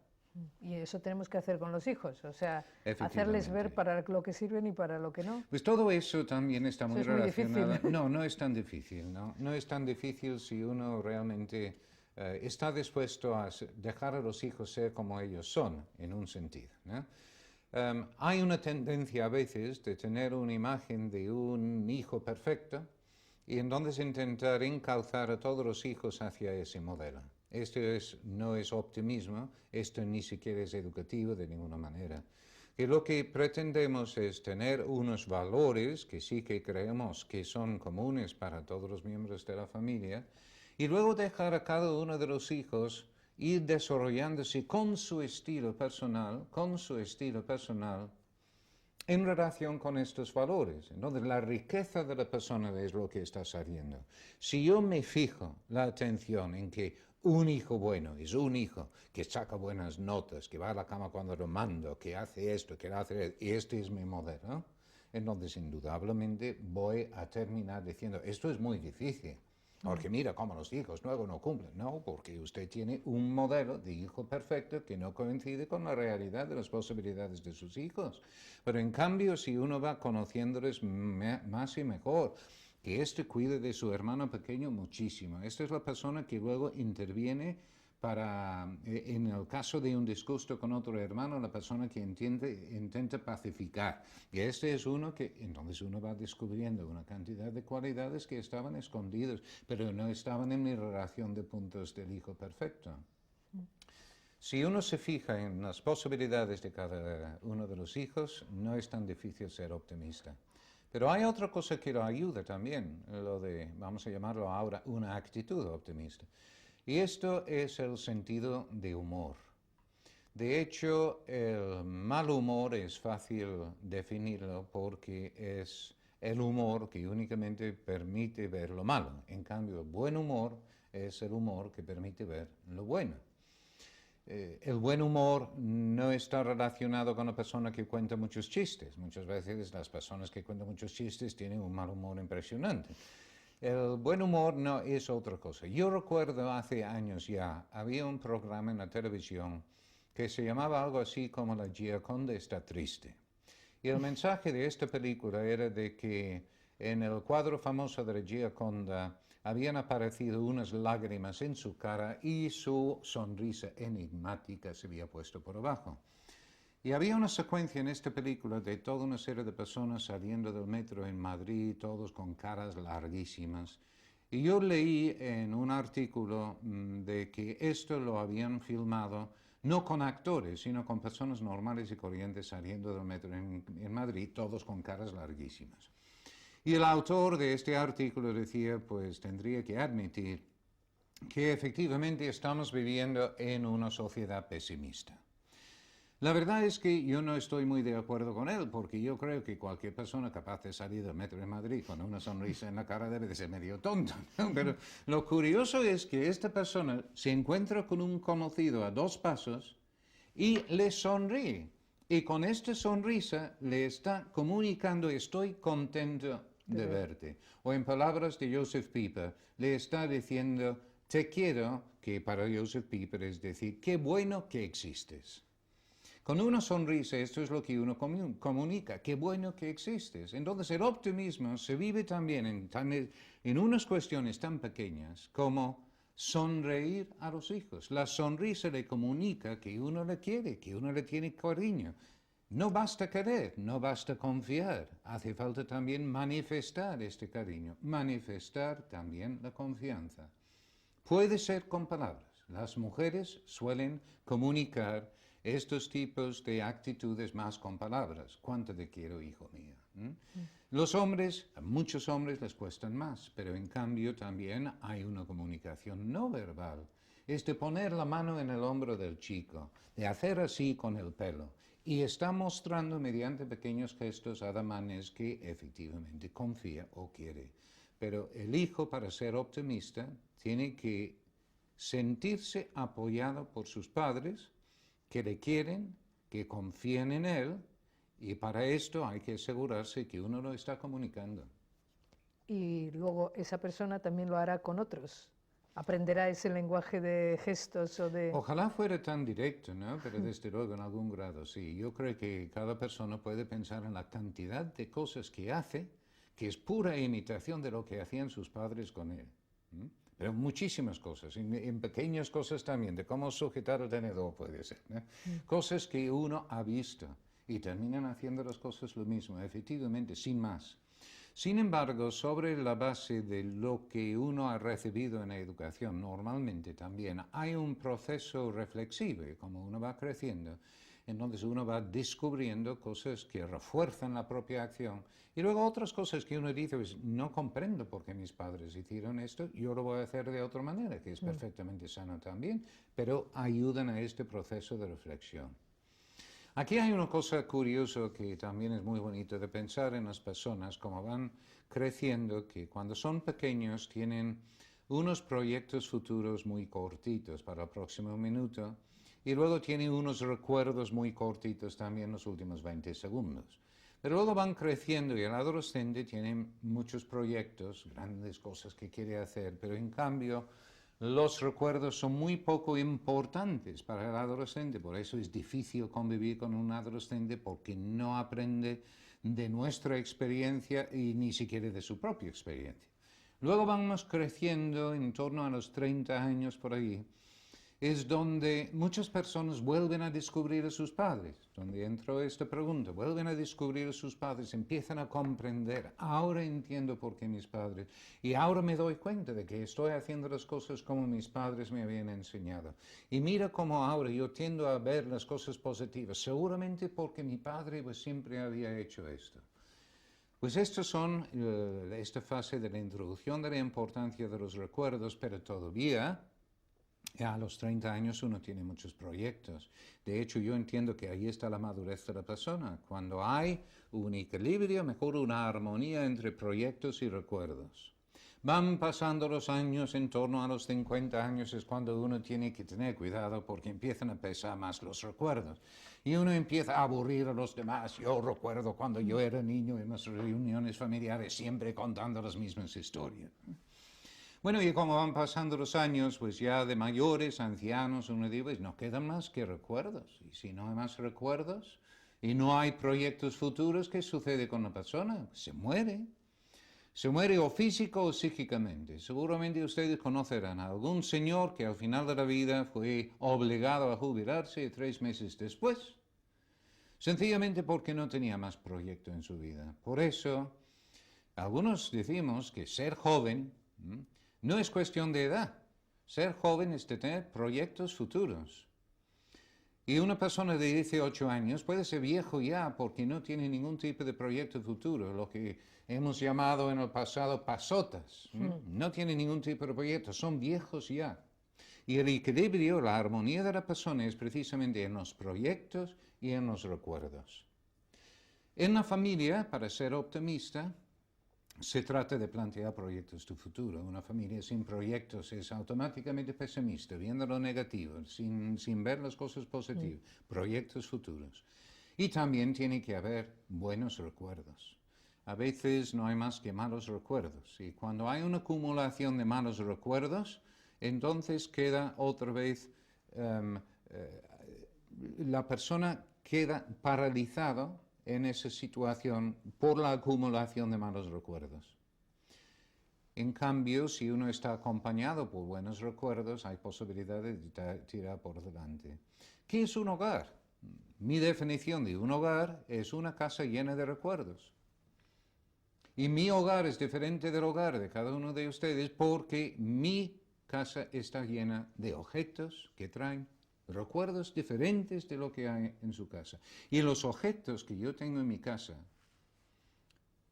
A: Y eso tenemos que hacer con los hijos, o sea, hacerles ver
B: Efectivamente.
A: para lo que sirven y para lo que no.
B: Pues todo eso también está
A: Eso
B: muy
A: es muy
B: relacionado.
A: difícil.
B: No, no es tan difícil, ¿no? No es tan difícil si uno realmente está dispuesto a dejar a los hijos ser como ellos son, en un sentido, ¿no? Hay una tendencia a veces de tener una imagen de un hijo perfecto y entonces intentar encauzar a todos los hijos hacia ese modelo. Esto no es optimismo, esto ni siquiera es educativo de ninguna manera. Que lo que pretendemos es tener unos valores que sí que creemos que son comunes para todos los miembros de la familia y luego dejar a cada uno de los hijos ir desarrollándose con su estilo personal, en relación con estos valores. Entonces, la riqueza de la persona es lo que está saliendo. Si yo me fijo la atención en que un hijo bueno es un hijo que saca buenas notas, que va a la cama cuando lo mando, que hace esto, que hace esto, y este es mi modelo, entonces indudablemente voy a terminar diciendo, esto es muy difícil. Porque mira cómo los hijos luego no cumplen. No, porque usted tiene un modelo de hijo perfecto que no coincide con la realidad de las posibilidades de sus hijos. Pero en cambio, si uno va conociéndoles más y mejor, que este cuide de su hermano pequeño muchísimo. Esta es la persona que luego interviene para, en el caso de un disgusto con otro hermano, la persona que intenta pacificar. Y este es uno que, entonces uno va descubriendo una cantidad de cualidades que estaban escondidas, pero no estaban en mi relación de puntos del hijo perfecto. Si uno se fija en las posibilidades de cada uno de los hijos, no es tan difícil ser optimista. Pero hay otra cosa que lo ayuda también, lo de, vamos a llamarlo ahora, una actitud optimista. Y esto es el sentido de humor. De hecho, el mal humor es fácil definirlo porque es el humor que únicamente permite ver lo malo. En cambio, el buen humor es el humor que permite ver lo bueno. El buen humor no está relacionado con la persona que cuenta muchos chistes. Muchas veces las personas que cuentan muchos chistes tienen un mal humor impresionante. El buen humor no es otra cosa. Yo recuerdo hace años ya, había un programa en la televisión que se llamaba algo así como La Gioconda está triste. Y el mensaje de esta película era de que en el cuadro famoso de la Gioconda habían aparecido unas lágrimas en su cara y su sonrisa enigmática se había puesto por abajo. Y había una secuencia en esta película de toda una serie de personas saliendo del metro en Madrid, todos con caras larguísimas. Y yo leí en un artículo de que esto lo habían filmado no con actores, sino con personas normales y corrientes saliendo del metro en Madrid, todos con caras larguísimas. Y el autor de este artículo decía, pues tendría que admitir que efectivamente estamos viviendo en una sociedad pesimista. La verdad es que yo no estoy muy de acuerdo con él, porque yo creo que cualquier persona capaz de salir del metro de Madrid con una sonrisa en la cara debe de ser medio tonto, ¿no? Pero lo curioso es que esta persona se encuentra con un conocido a 2 pasos y le sonríe. Y con esta sonrisa le está comunicando, estoy contento de verte. O en palabras de Joseph Pieper, le está diciendo, te quiero, que para Joseph Pieper es decir, qué bueno que existes. Con una sonrisa, esto es lo que uno comunica, qué bueno que existes. Entonces el optimismo se vive también en unas cuestiones tan pequeñas como sonreír a los hijos. La sonrisa le comunica que uno le quiere, que uno le tiene cariño. No basta querer, no basta confiar, hace falta también manifestar este cariño, manifestar también la confianza. Puede ser con palabras. Las mujeres suelen comunicar estos tipos de actitudes más con palabras. ¿Cuánto te quiero, hijo mío? Los hombres, a muchos hombres les cuestan más, pero en cambio también hay una comunicación no verbal. Es de poner la mano en el hombro del chico, de hacer así con el pelo. Y está mostrando mediante pequeños gestos ademanes que efectivamente confía o quiere. Pero el hijo, para ser optimista, tiene que sentirse apoyado por sus padres, que le quieren, que confían en él, y para esto hay que asegurarse que uno lo está comunicando.
A: Y luego esa persona también lo hará con otros. Aprenderá ese lenguaje de gestos o de...
B: Ojalá fuera tan directo, ¿no? Pero desde luego en algún grado sí. Yo creo que cada persona puede pensar en la cantidad de cosas que hace, que es pura imitación de lo que hacían sus padres con él. Pero muchísimas cosas, en pequeñas cosas también, de cómo sujetar el tenedor puede ser, ¿no? Cosas que uno ha visto y terminan haciendo las cosas lo mismo, efectivamente, sin más. Sin embargo, sobre la base de lo que uno ha recibido en la educación, normalmente también hay un proceso reflexivo, y como uno va creciendo, entonces uno va descubriendo cosas que refuerzan la propia acción y luego otras cosas que uno dice, pues, no comprendo por qué mis padres hicieron esto, yo lo voy a hacer de otra manera, que es perfectamente sano también, pero ayudan a este proceso de reflexión. Aquí hay una cosa curiosa que también es muy bonito de pensar en las personas, como van creciendo, que cuando son pequeños tienen unos proyectos futuros muy cortitos para el próximo minuto y luego tienen unos recuerdos muy cortitos también los últimos 20 segundos. Pero luego van creciendo y el adolescente tiene muchos proyectos, grandes cosas que quiere hacer, pero en cambio los recuerdos son muy poco importantes para el adolescente, por eso es difícil convivir con un adolescente porque no aprende de nuestra experiencia y ni siquiera de su propia experiencia. Luego vamos creciendo en torno a los 30 años por ahí es donde muchas personas vuelven a descubrir a sus padres, donde entró esta pregunta, vuelven a descubrir a sus padres, empiezan a comprender, ahora entiendo por qué mis padres, y ahora me doy cuenta de que estoy haciendo las cosas como mis padres me habían enseñado. Y mira cómo ahora yo tiendo a ver las cosas positivas, seguramente porque mi padre pues siempre había hecho esto. Pues estos son esta fase de la introducción de la importancia de los recuerdos, pero todavía a los 30 años uno tiene muchos proyectos. De hecho, yo entiendo que ahí está la madurez de la persona. Cuando hay un equilibrio, mejor una armonía entre proyectos y recuerdos. Van pasando los años, en torno a los 50 años es cuando uno tiene que tener cuidado porque empiezan a pesar más los recuerdos. Y uno empieza a aburrir a los demás. Yo recuerdo cuando yo era niño en las reuniones familiares siempre contando las mismas historias. Bueno, y como van pasando los años, pues ya de mayores, ancianos, uno dice, pues no quedan más que recuerdos. Y si no hay más recuerdos y no hay proyectos futuros, ¿qué sucede con la persona? Se muere. Se muere o físico o psíquicamente. Seguramente ustedes conocerán a algún señor que al final de la vida fue obligado a jubilarse 3 meses después, sencillamente porque no tenía más proyecto en su vida. Por eso, algunos decimos que ser joven no es cuestión de edad. Ser joven es de tener proyectos futuros. Y una persona de 18 años puede ser viejo ya porque no tiene ningún tipo de proyecto futuro, lo que hemos llamado en el pasado pasotas. No tiene ningún tipo de proyecto, son viejos ya. Y el equilibrio, la armonía de la persona es precisamente en los proyectos y en los recuerdos. En la familia, para ser optimista, se trata de plantear proyectos de futuro. Una familia sin proyectos es automáticamente pesimista, viendo lo negativo, sin ver las cosas positivas. Proyectos futuros. Y también tiene que haber buenos recuerdos. A veces no hay más que malos recuerdos. Y cuando hay una acumulación de malos recuerdos, entonces queda otra vez, la persona queda paralizada en esa situación por la acumulación de malos recuerdos. En cambio, si uno está acompañado por buenos recuerdos, hay posibilidades de tirar por delante. ¿Qué es un hogar? Mi definición de un hogar es una casa llena de recuerdos. Y mi hogar es diferente del hogar de cada uno de ustedes porque mi casa está llena de objetos que traen recuerdos diferentes de lo que hay en su casa. Y los objetos que yo tengo en mi casa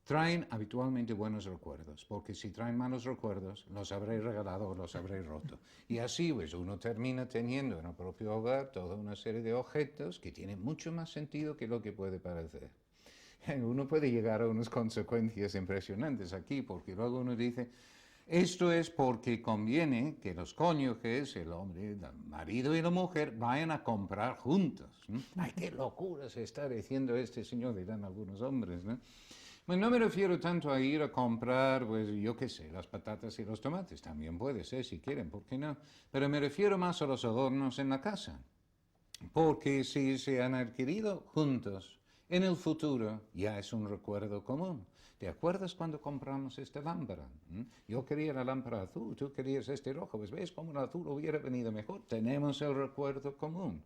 B: traen habitualmente buenos recuerdos, porque si traen malos recuerdos, los habré regalado o los habré roto. Y así pues uno termina teniendo en el propio hogar toda una serie de objetos que tienen mucho más sentido que lo que puede parecer. Uno puede llegar a unas consecuencias impresionantes aquí, porque luego uno dice, esto es porque conviene que los cónyuges, el hombre, el marido y la mujer, vayan a comprar juntos. ¡Ay, qué locura se está diciendo este señor! Dirán algunos hombres, ¿no? Bueno, no me refiero tanto a ir a comprar, pues yo qué sé, las patatas y los tomates. También puede ser, si quieren, ¿por qué no? Pero me refiero más a los adornos en la casa. Porque si se han adquirido juntos, en el futuro ya es un recuerdo común. ¿Te acuerdas cuando compramos esta lámpara? Yo quería la lámpara azul, tú querías este rojo. Pues ves cómo el azul hubiera venido mejor. Tenemos el recuerdo común.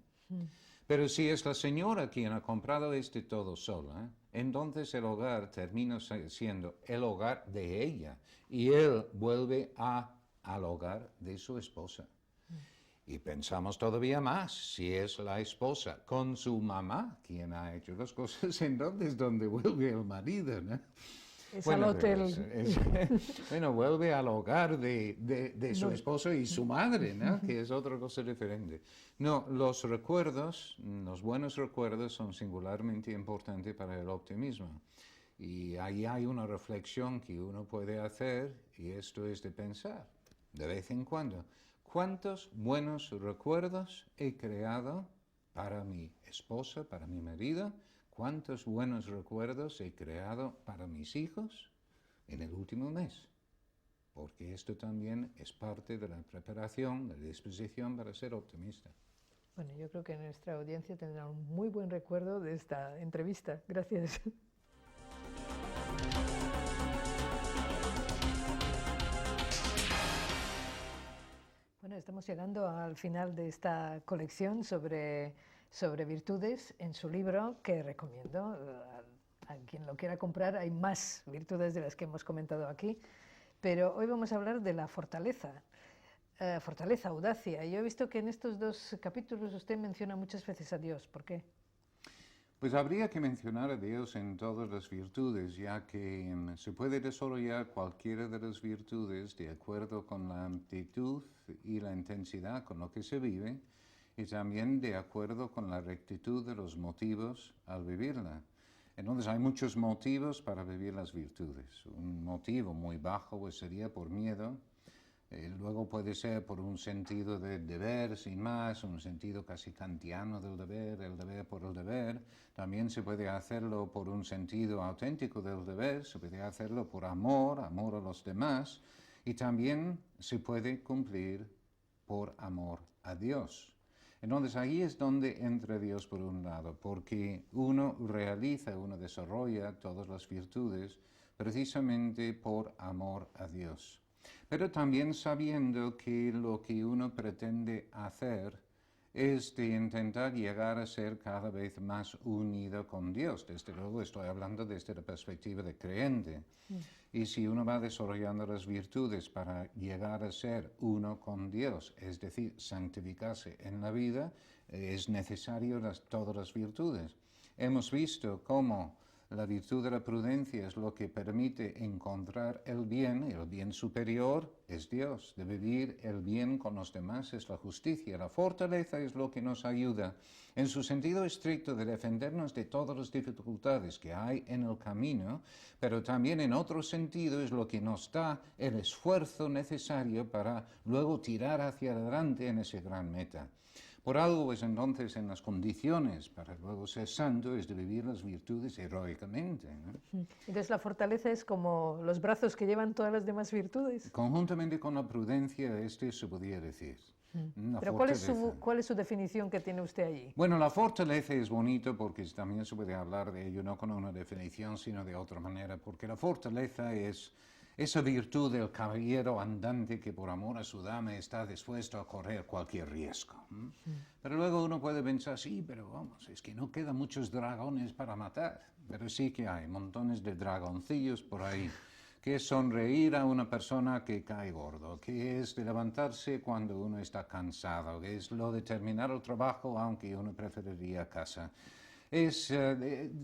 B: Pero si es la señora quien ha comprado este todo sola, entonces el hogar termina siendo el hogar de ella. Y él vuelve al hogar de su esposa. Y pensamos todavía más, si es la esposa con su mamá quien ha hecho las cosas, entonces ¿dónde vuelve el marido? ¿No?
A: Es al hotel.
B: Bueno, vuelve al hogar de su esposo y su madre, ¿no? Que es otra cosa diferente. No, los recuerdos, los buenos recuerdos son singularmente importantes para el optimismo. Y ahí hay una reflexión que uno puede hacer, y esto es de pensar, de vez en cuando. ¿Cuántos buenos recuerdos he creado para mi esposa, para mi marido? ¿Cuántos buenos recuerdos he creado para mis hijos en el último mes? Porque esto también es parte de la preparación, de la disposición para ser optimista.
A: Bueno, yo creo que nuestra audiencia tendrá un muy buen recuerdo de esta entrevista. Gracias. Bueno, estamos llegando al final de esta colección sobre virtudes en su libro, que recomiendo a quien lo quiera comprar. Hay más virtudes de las que hemos comentado aquí, pero hoy vamos a hablar de la fortaleza. Fortaleza, audacia. Yo he visto que en estos dos capítulos usted menciona muchas veces a Dios. ¿Por qué?
B: Pues habría que mencionar a Dios en todas las virtudes, ya que se puede desarrollar cualquiera de las virtudes de acuerdo con la amplitud y la intensidad con lo que se vive, y también de acuerdo con la rectitud de los motivos al vivirla. Entonces hay muchos motivos para vivir las virtudes. Un motivo muy bajo pues, sería por miedo. Luego puede ser por un sentido de deber, sin más, un sentido casi kantiano del deber, el deber por el deber. También se puede hacerlo por un sentido auténtico del deber, se puede hacerlo por amor, amor a los demás, y también se puede cumplir por amor a Dios. Entonces ahí es donde entra Dios por un lado, porque uno desarrolla todas las virtudes precisamente por amor a Dios. Pero también sabiendo que lo que uno pretende hacer es de intentar llegar a ser cada vez más unido con Dios. Desde luego estoy hablando desde la perspectiva de creyente. Y si uno va desarrollando las virtudes para llegar a ser uno con Dios, es decir, santificarse en la vida, es necesario todas las virtudes. Hemos visto cómo la virtud de la prudencia es lo que permite encontrar el bien superior es Dios. De vivir el bien con los demás es la justicia. La fortaleza es lo que nos ayuda, en su sentido estricto, de defendernos de todas las dificultades que hay en el camino, pero también en otro sentido es lo que nos da el esfuerzo necesario para luego tirar hacia adelante en esa gran meta. Por algo, pues entonces, en las condiciones para luego ser santo es de vivir las virtudes heroicamente, ¿no?
A: Entonces la fortaleza es como los brazos que llevan todas las demás virtudes.
B: Conjuntamente con la prudencia, se podría decir.
A: Pero ¿cuál es su definición que tiene usted allí?
B: Bueno, la fortaleza es bonito porque también se puede hablar de ello no con una definición, sino de otra manera, porque la fortaleza es esa virtud del caballero andante que por amor a su dama está dispuesto a correr cualquier riesgo. Pero luego uno puede pensar, sí, pero vamos, es que no quedan muchos dragones para matar. Pero sí que hay montones de dragoncillos por ahí, que es sonreír a una persona que cae gordo, que es de levantarse cuando uno está cansado, que es lo de terminar el trabajo aunque uno preferiría casa. Es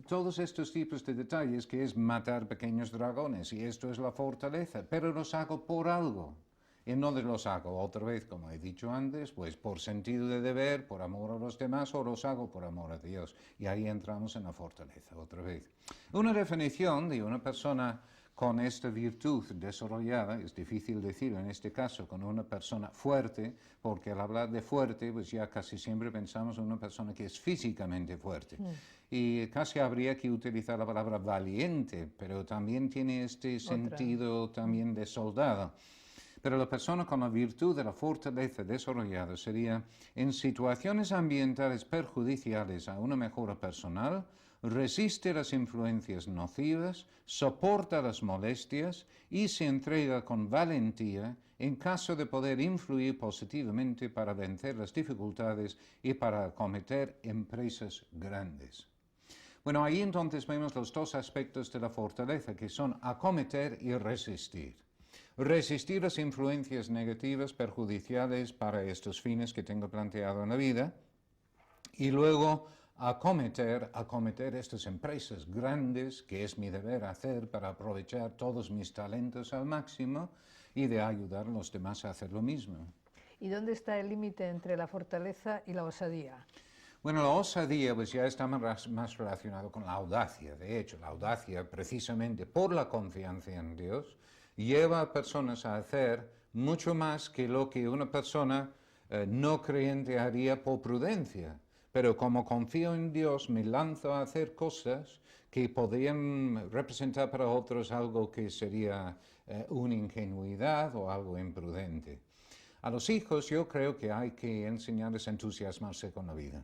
B: todos estos tipos de detalles que es matar pequeños dragones, y esto es la fortaleza, pero los hago por algo. Y no los hago otra vez, como he dicho antes, pues por sentido de deber, por amor a los demás, o los hago por amor a Dios. Y ahí entramos en la fortaleza otra vez. Una definición de una persona con esta virtud desarrollada, es difícil decirlo en este caso, con una persona fuerte, porque al hablar de fuerte, pues ya casi siempre pensamos en una persona que es físicamente fuerte. Y casi habría que utilizar la palabra valiente, pero también tiene este sentido también de soldado. Pero la persona con la virtud de la fortaleza desarrollada sería, en situaciones ambientales perjudiciales a una mejora personal, resiste las influencias nocivas, soporta las molestias y se entrega con valentía en caso de poder influir positivamente para vencer las dificultades y para acometer empresas grandes. Bueno, ahí entonces vemos los dos aspectos de la fortaleza, que son acometer y resistir. Resistir las influencias negativas, perjudiciales para estos fines que tengo planteado en la vida, y luego acometer estas empresas grandes, que es mi deber hacer para aprovechar todos mis talentos al máximo y de ayudar a los demás a hacer lo mismo.
A: ¿Y dónde está el límite entre la fortaleza y la osadía?
B: Bueno, la osadía pues ya está más relacionado con la audacia. De hecho, la audacia, precisamente por la confianza en Dios, lleva a personas a hacer mucho más que lo que una persona no creyente haría por prudencia. Pero como confío en Dios, me lanzo a hacer cosas que podrían representar para otros algo que sería una ingenuidad o algo imprudente. A los hijos yo creo que hay que enseñarles a entusiasmarse con la vida.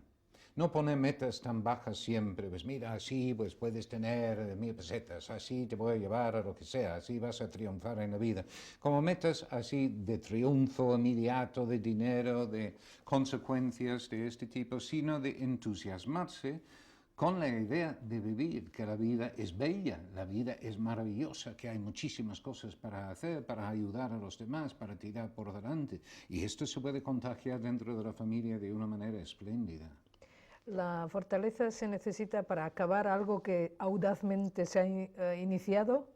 B: No poner metas tan bajas siempre, pues mira, así pues puedes tener 1000 pesetas, así te voy a llevar a lo que sea, así vas a triunfar en la vida. Como metas así de triunfo inmediato, de dinero, de consecuencias de este tipo, sino de entusiasmarse con la idea de vivir, que la vida es bella, la vida es maravillosa, que hay muchísimas cosas para hacer, para ayudar a los demás, para tirar por delante. Y esto se puede contagiar dentro de la familia de una manera espléndida.
A: La fortaleza se necesita para acabar algo que audazmente se ha iniciado.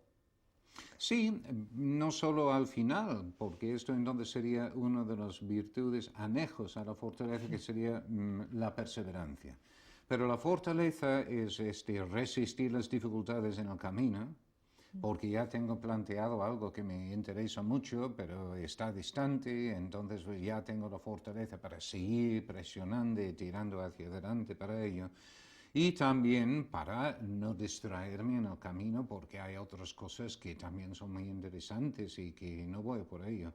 B: Sí, no solo al final, porque esto entonces sería una de las virtudes anejos a la fortaleza, que sería la perseverancia. Pero la fortaleza es resistir las dificultades en el camino, porque ya tengo planteado algo que me interesa mucho, pero está distante, entonces pues, ya tengo la fortaleza para seguir presionando y tirando hacia adelante para ello. Y también para no distraerme en el camino, porque hay otras cosas que también son muy interesantes y que no voy por ello.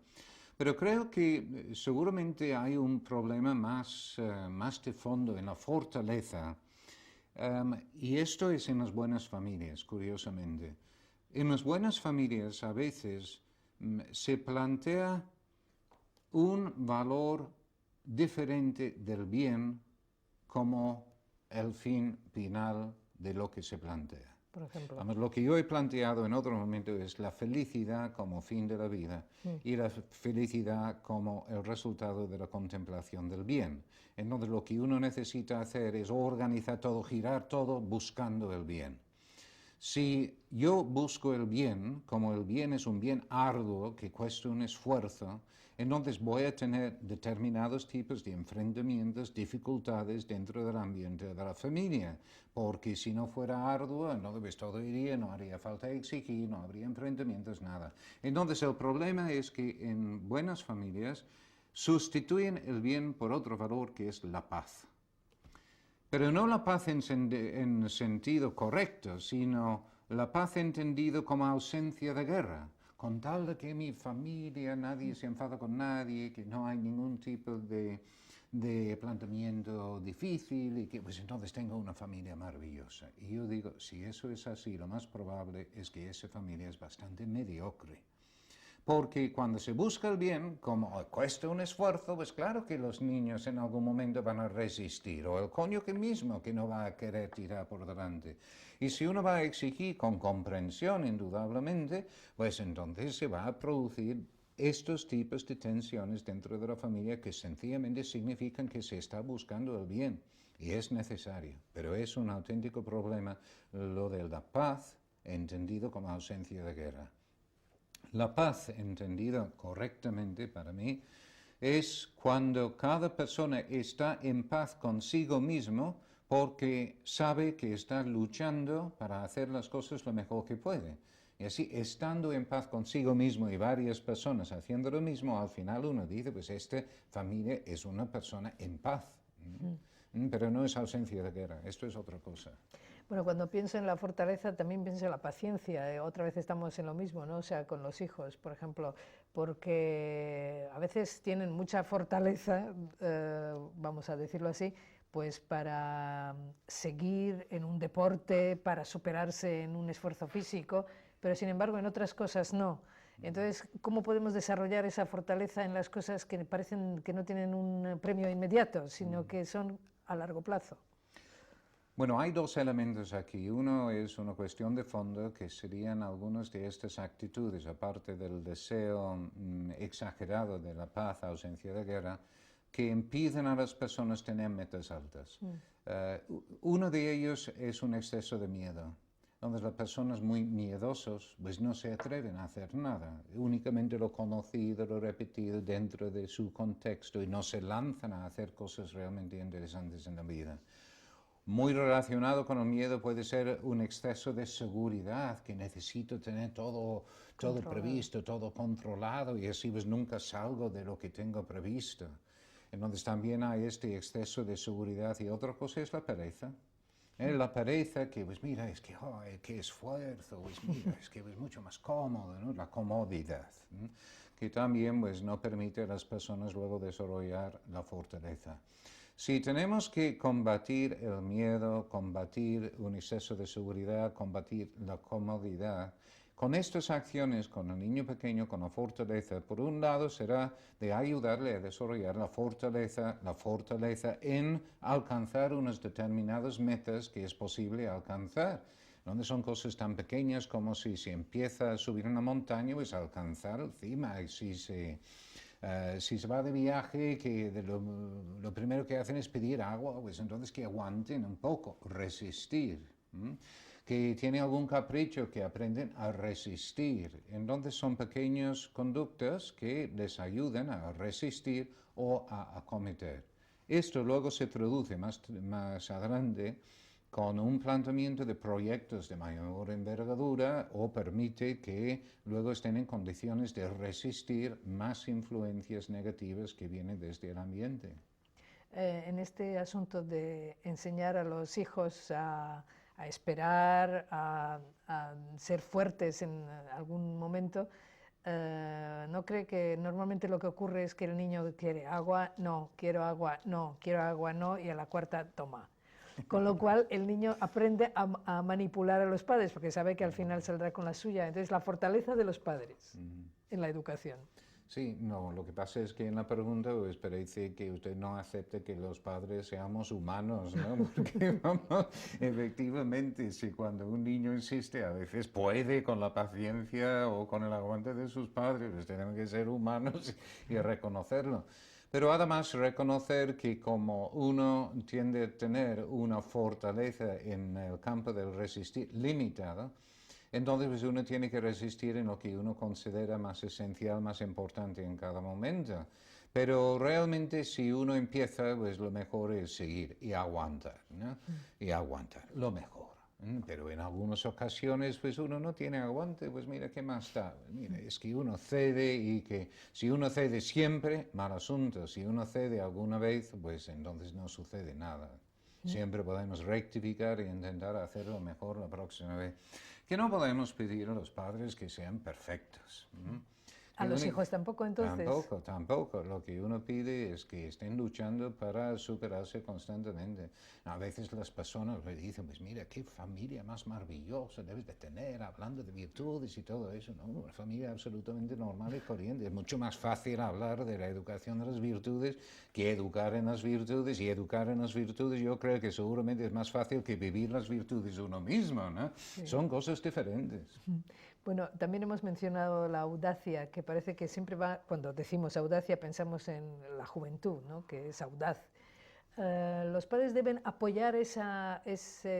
B: Pero creo que seguramente hay un problema más de fondo en la fortaleza. Y esto es en las buenas familias, curiosamente. En las buenas familias a veces se plantea un valor diferente del bien como el fin final de lo que se plantea.
A: Por ejemplo.
B: Vamos, lo que yo he planteado en otro momento es la felicidad como fin de la vida y la felicidad como el resultado de la contemplación del bien. Entonces lo que uno necesita hacer es organizar todo, girar todo buscando el bien. Si yo busco el bien, como el bien es un bien arduo que cuesta un esfuerzo, entonces voy a tener determinados tipos de enfrentamientos, dificultades dentro del ambiente de la familia, porque si no fuera arduo, entonces todo iría, no haría falta exigir, no habría enfrentamientos, nada. Entonces el problema es que en buenas familias sustituyen el bien por otro valor que es la paz. Pero no la paz en sentido correcto, sino la paz entendido como ausencia de guerra. Con tal de que mi familia, nadie se enfada con nadie, que no hay ningún tipo de planteamiento difícil y que pues entonces tengo una familia maravillosa. Y yo digo, si eso es así, lo más probable es que esa familia es bastante mediocre. Porque cuando se busca el bien, como cuesta un esfuerzo, pues claro que los niños en algún momento van a resistir, o el cónyuge mismo que no va a querer tirar por delante. Y si uno va a exigir con comprensión, indudablemente, pues entonces se va a producir estos tipos de tensiones dentro de la familia que sencillamente significan que se está buscando el bien. Y es necesario, pero es un auténtico problema lo de la paz, entendido como ausencia de guerra. La paz, entendida correctamente para mí, es cuando cada persona está en paz consigo mismo porque sabe que está luchando para hacer las cosas lo mejor que puede. Y así, estando en paz consigo mismo y varias personas haciendo lo mismo, al final uno dice, pues esta familia es una persona en paz. Pero no es ausencia de guerra, esto es otra cosa.
A: Bueno, cuando pienso en la fortaleza también pienso en la paciencia. Otra vez estamos en lo mismo, ¿no? O sea, con los hijos, por ejemplo, porque a veces tienen mucha fortaleza, vamos a decirlo así, pues para seguir en un deporte, para superarse en un esfuerzo físico, pero sin embargo en otras cosas no. Entonces, ¿cómo podemos desarrollar esa fortaleza en las cosas que parecen que no tienen un premio inmediato, sino que son a largo plazo?
B: Bueno, hay dos elementos aquí. Uno es una cuestión de fondo, que serían algunas de estas actitudes, aparte del deseo exagerado de la paz, ausencia de guerra, que impiden a las personas tener metas altas. Uno de ellos es un exceso de miedo. Entonces las personas muy miedosos pues no se atreven a hacer nada, únicamente lo conocido, lo repetido dentro de su contexto y no se lanzan a hacer cosas realmente interesantes en la vida. Muy relacionado con el miedo puede ser un exceso de seguridad, que necesito tener todo previsto, todo controlado y así pues nunca salgo de lo que tengo previsto. Entonces también hay este exceso de seguridad y otra cosa es la pereza. La pereza que pues mira, es que qué esfuerzo, pues mira, es que es mucho más cómodo, ¿no? La comodidad, que también pues no permite a las personas luego desarrollar la fortaleza. Si tenemos que combatir el miedo, combatir un exceso de seguridad, combatir la comodidad, con estas acciones, con el niño pequeño, con la fortaleza, por un lado será de ayudarle a desarrollar la fortaleza en alcanzar unas determinadas metas que es posible alcanzar. Donde son cosas tan pequeñas como si se empieza a subir una montaña, pues alcanzar el cima, y si se va de viaje, que lo primero que hacen es pedir agua, pues entonces que aguanten un poco, resistir. Que tiene algún capricho, que aprenden a resistir. Entonces son pequeñas conductas que les ayudan a resistir o a acometer. Esto luego se traduce más adelante con un planteamiento de proyectos de mayor envergadura o permite que luego estén en condiciones de resistir más influencias negativas que vienen desde el ambiente.
A: En este asunto de enseñar a los hijos a esperar, a ser fuertes en algún momento, ¿no cree que normalmente lo que ocurre es que el niño quiere agua? No, quiero agua, no, quiero agua, no, y a la cuarta toma. Con lo cual el niño aprende a manipular a los padres porque sabe que al final saldrá con la suya. Entonces la fortaleza de los padres en la educación.
B: Sí, no, lo que pasa es que en la pregunta pues parece que usted no acepta que los padres seamos humanos, ¿no? Porque vamos, efectivamente, si cuando un niño insiste a veces puede con la paciencia o con el aguante de sus padres, pues tenemos que ser humanos y reconocerlo. Pero además reconocer que como uno tiende a tener una fortaleza en el campo del resistir limitada, entonces pues uno tiene que resistir en lo que uno considera más esencial, más importante en cada momento. Pero realmente si uno empieza, pues lo mejor es seguir y aguantar, ¿no? Y aguantar, lo mejor. Pero en algunas ocasiones pues uno no tiene aguante, pues mira, ¿qué más da? Mira, es que uno cede y que si uno cede siempre, mal asunto. Si uno cede alguna vez, pues entonces no sucede nada. Siempre podemos rectificar e intentar hacerlo mejor la próxima vez. Que no podemos pedir a los padres que sean perfectos.
A: ¿A los hijos tampoco, entonces?
B: Tampoco. Lo que uno pide es que estén luchando para superarse constantemente. A veces las personas le dicen, pues mira, qué familia más maravillosa debes de tener, hablando de virtudes y todo eso. No, una familia absolutamente normal y corriente. Es mucho más fácil hablar de la educación de las virtudes que educar en las virtudes. Y educar en las virtudes yo creo que seguramente es más fácil que vivir las virtudes uno mismo, ¿no? Sí. Son cosas diferentes.
A: Bueno, también hemos mencionado la audacia, que parece que siempre va, cuando decimos audacia pensamos en la juventud, ¿no? Que es audaz. Los padres deben apoyar esa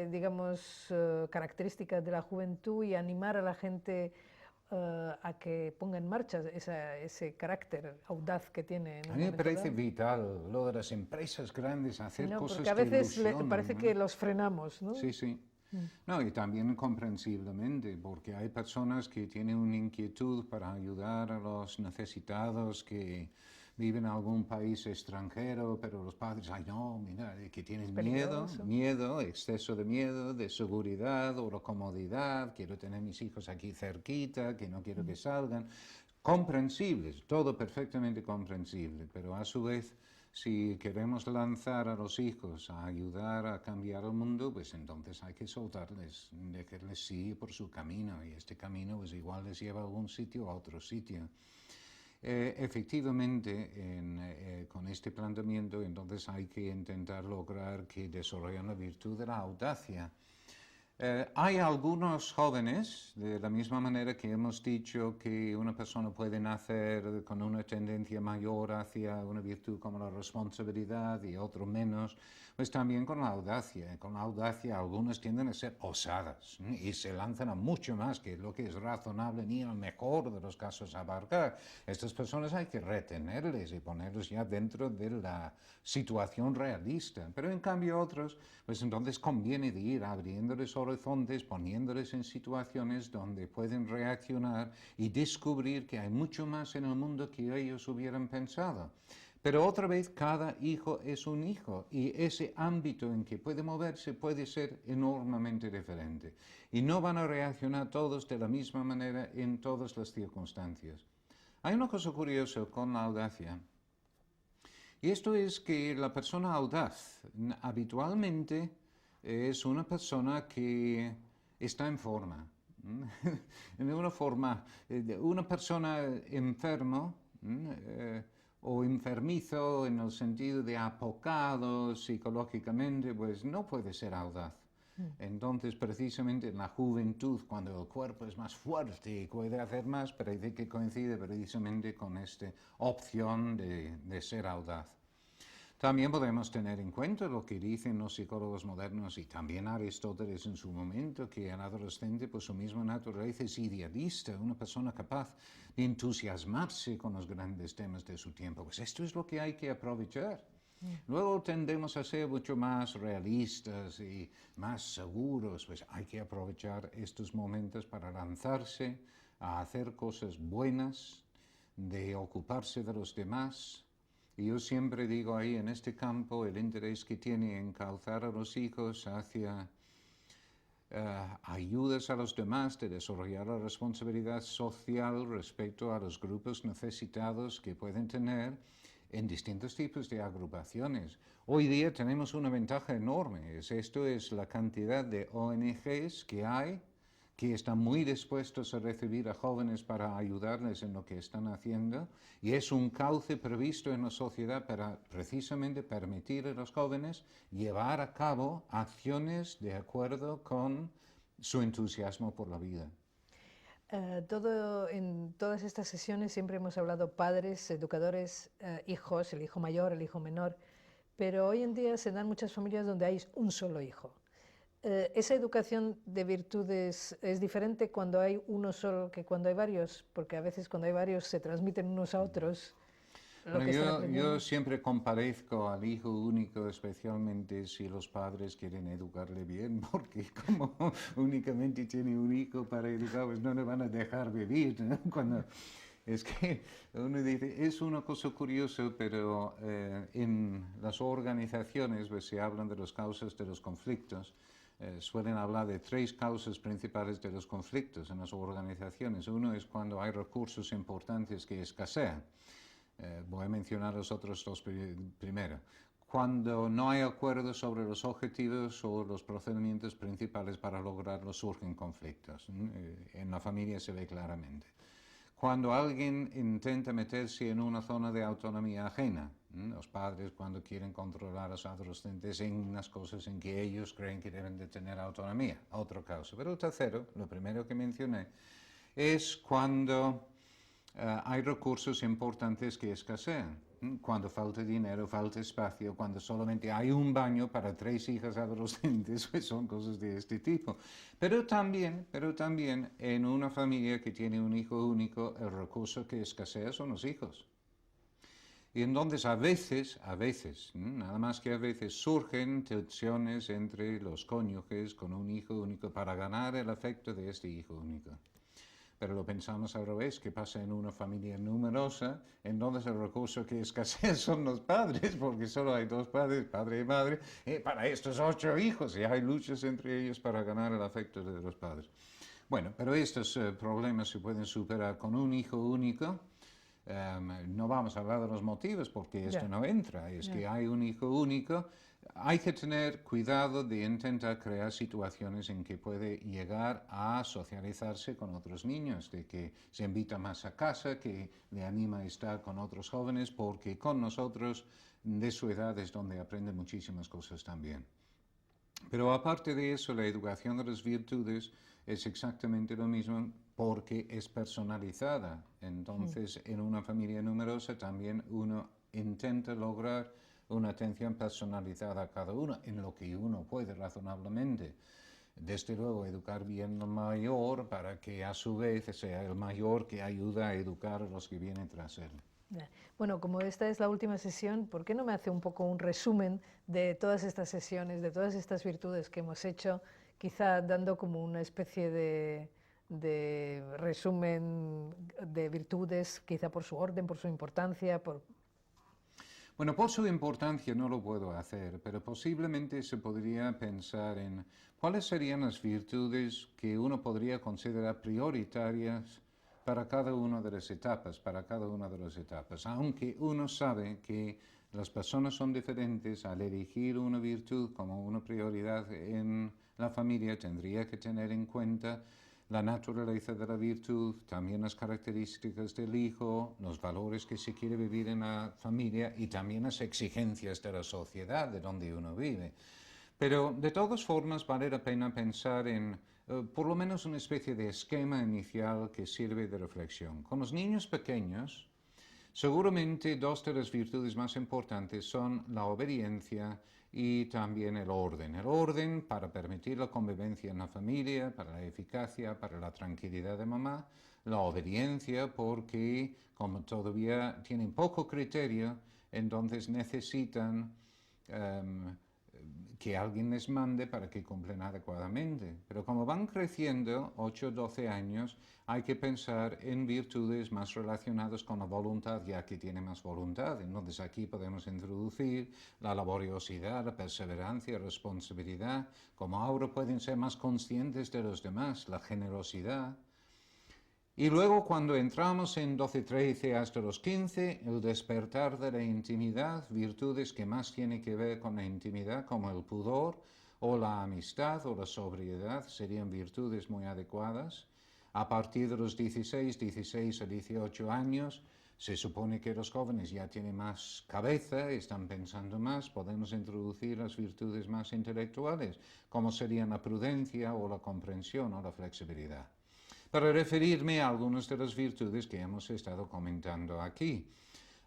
A: digamos, características de la juventud y animar a la gente a que ponga en marcha ese carácter audaz que tiene.
B: A mí me parece vital lo de las empresas grandes, hacer cosas
A: porque a veces parece que los frenamos, ¿no?
B: Sí, sí. No, y también comprensiblemente, porque hay personas que tienen una inquietud para ayudar a los necesitados que viven en algún país extranjero, pero los padres, ay no, mira, que tienen miedo, exceso de miedo, de seguridad o de comodidad, quiero tener mis hijos aquí cerquita, que no quiero que salgan. Comprensibles, todo perfectamente comprensible, pero a su vez, si queremos lanzar a los hijos a ayudar a cambiar el mundo, pues entonces hay que soltarles, dejarles seguir por su camino, y este camino pues igual les lleva a algún sitio o a otro sitio. Efectivamente, con este planteamiento entonces hay que intentar lograr que desarrollen la virtud de la audacia. Hay algunos jóvenes, de la misma manera que hemos dicho que una persona puede nacer con una tendencia mayor hacia una virtud como la responsabilidad y otro menos, pues también con la audacia. Con la audacia algunos tienden a ser osadas y se lanzan a mucho más que lo que es razonable ni el mejor de los casos abarcar. Estas personas hay que retenerles y ponerlos ya dentro de la situación realista. Pero en cambio otros, pues entonces conviene de ir abriéndoles horizontes, poniéndoles en situaciones donde pueden reaccionar y descubrir que hay mucho más en el mundo que ellos hubieran pensado. Pero otra vez, cada hijo es un hijo y ese ámbito en que puede moverse puede ser enormemente diferente. Y no van a reaccionar todos de la misma manera en todas las circunstancias. Hay una cosa curiosa con la audacia, Y esto es que la persona audaz habitualmente es una persona que está en forma. En una forma, una persona enfermo o enfermizo en el sentido de apocado psicológicamente, pues no puede ser audaz. Entonces, precisamente en la juventud, cuando el cuerpo es más fuerte y puede hacer más, parece que coincide precisamente con esta opción de ser audaz. También podemos tener en cuenta lo que dicen los psicólogos modernos y también Aristóteles en su momento, que el adolescente por su misma naturaleza es idealista, una persona capaz de entusiasmarse con los grandes temas de su tiempo. Pues esto es lo que hay que aprovechar. Luego tendemos a ser mucho más realistas y más seguros, pues hay que aprovechar estos momentos para lanzarse a hacer cosas buenas, de ocuparse de los demás. Y yo siempre digo ahí en este campo el interés que tiene encauzar a los hijos hacia ayudas a los demás de desarrollar la responsabilidad social respecto a los grupos necesitados que pueden tener en distintos tipos de agrupaciones. Hoy día tenemos una ventaja enorme, esto es la cantidad de ONGs que hay, que están muy dispuestos a recibir a jóvenes para ayudarles en lo que están haciendo, y es un cauce previsto en la sociedad para precisamente permitir a los jóvenes llevar a cabo acciones de acuerdo con su entusiasmo por la vida.
A: En todas estas sesiones siempre hemos hablado padres, educadores, hijos, el hijo mayor, el hijo menor, pero hoy en día se dan muchas familias donde hay un solo hijo. ¿Esa educación de virtudes es diferente cuando hay uno solo que cuando hay varios? Porque a veces cuando hay varios se transmiten unos a otros lo
B: Bueno,
A: que están aprendiendo.
B: yo siempre comparezco al hijo único, especialmente si los padres quieren educarle bien, porque como únicamente tiene un hijo para educar, pues no le van a dejar vivir, ¿no? Es que uno dice, es una cosa curiosa, pero en las organizaciones pues, se hablan de las causas de los conflictos. Suelen hablar de 3 causas principales de los conflictos en las organizaciones. Uno es cuando hay recursos importantes que escasean. Voy a mencionar los otros 2 primero. Cuando no hay acuerdo sobre los objetivos o los procedimientos principales para lograrlo, surgen conflictos. En la familia se ve claramente. Cuando alguien intenta meterse en una zona de autonomía ajena, los padres cuando quieren controlar a los adolescentes en unas cosas en que ellos creen que deben de tener autonomía, otro caso. Pero el tercero, lo primero que mencioné, es cuando hay recursos importantes que escasean. Cuando falta dinero, falta espacio, cuando solamente hay un baño para 3 hijas adolescentes, pues son cosas de este tipo. Pero también en una familia que tiene un hijo único, el recurso que escasea son los hijos. Y entonces a veces, nada más que a veces, surgen tensiones entre los cónyuges con un hijo único para ganar el afecto de este hijo único. Pero lo pensamos al revés, ¿qué pasa en una familia numerosa? Entonces el recurso que escasea son los padres, porque solo hay 2 padres, padre y madre, para estos 8 hijos, y hay luchas entre ellos para ganar el afecto de los padres. Bueno, pero estos problemas se pueden superar con un hijo único. No vamos a hablar de los motivos porque esto no entra, es que hay un hijo único. Hay que tener cuidado de intentar crear situaciones en que puede llegar a socializarse con otros niños, de que se invita más a casa, que le anima a estar con otros jóvenes, porque con nosotros de su edad es donde aprende muchísimas cosas también. Pero aparte de eso, la educación de las virtudes es exactamente lo mismo porque es personalizada. Entonces, en una familia numerosa también uno intenta lograr una atención personalizada a cada uno, en lo que uno puede razonablemente. Desde luego, educar bien al mayor para que a su vez sea el mayor que ayuda a educar a los que vienen tras él.
A: Bueno, como esta es la última sesión, ¿por qué no me hace un poco un resumen de todas estas sesiones, de todas estas virtudes que hemos hecho, quizá dando como una especie de resumen de virtudes, quizá por su orden, por su importancia,
B: Bueno, por su importancia no lo puedo hacer, pero posiblemente se podría pensar en cuáles serían las virtudes que uno podría considerar prioritarias para cada una de las etapas, aunque uno sabe que las personas son diferentes. Al elegir una virtud como una prioridad en la familia, tendría que tener en cuenta la naturaleza de la virtud, también las características del hijo, los valores que se quiere vivir en la familia y también las exigencias de la sociedad de donde uno vive. Pero de todas formas vale la pena pensar en por lo menos una especie de esquema inicial que sirve de reflexión. Con los niños pequeños, seguramente dos de las virtudes más importantes son la obediencia y también el orden. El orden para permitir la convivencia en la familia, para la eficacia, para la tranquilidad de mamá. La obediencia porque como todavía tienen poco criterio, entonces necesitan que alguien les mande para que cumplan adecuadamente. Pero como van creciendo, 8 o 12 años, hay que pensar en virtudes más relacionadas con la voluntad, ya que tiene más voluntad. Entonces aquí podemos introducir la laboriosidad, la perseverancia, la responsabilidad. Como ahora pueden ser más conscientes de los demás, la generosidad. Y luego cuando entramos en 12, 13 hasta los 15, el despertar de la intimidad, virtudes que más tienen que ver con la intimidad, como el pudor o la amistad o la sobriedad, serían virtudes muy adecuadas. A partir de los 16 a 18 años, se supone que los jóvenes ya tienen más cabeza, están pensando más, podemos introducir las virtudes más intelectuales, como serían la prudencia o la comprensión o la flexibilidad. Para referirme a algunas de las virtudes que hemos estado comentando aquí.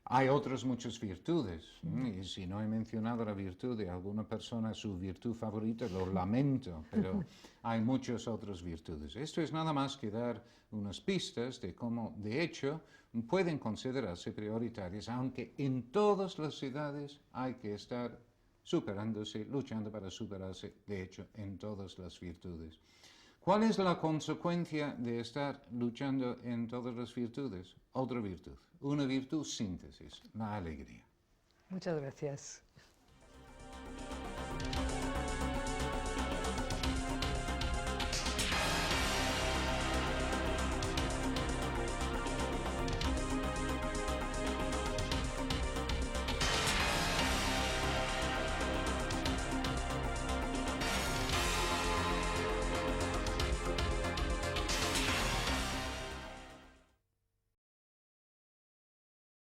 B: Hay otras muchas virtudes, y si no he mencionado la virtud de alguna persona, su virtud favorita, lo lamento, pero hay muchas otras virtudes. Esto es nada más que dar unas pistas de cómo, de hecho, pueden considerarse prioritarias, aunque en todas las edades hay que estar superándose, luchando para superarse, de hecho, en todas las virtudes. ¿Cuál es la consecuencia de estar luchando en todas las virtudes? Otra virtud, una virtud síntesis, la alegría.
A: Muchas gracias.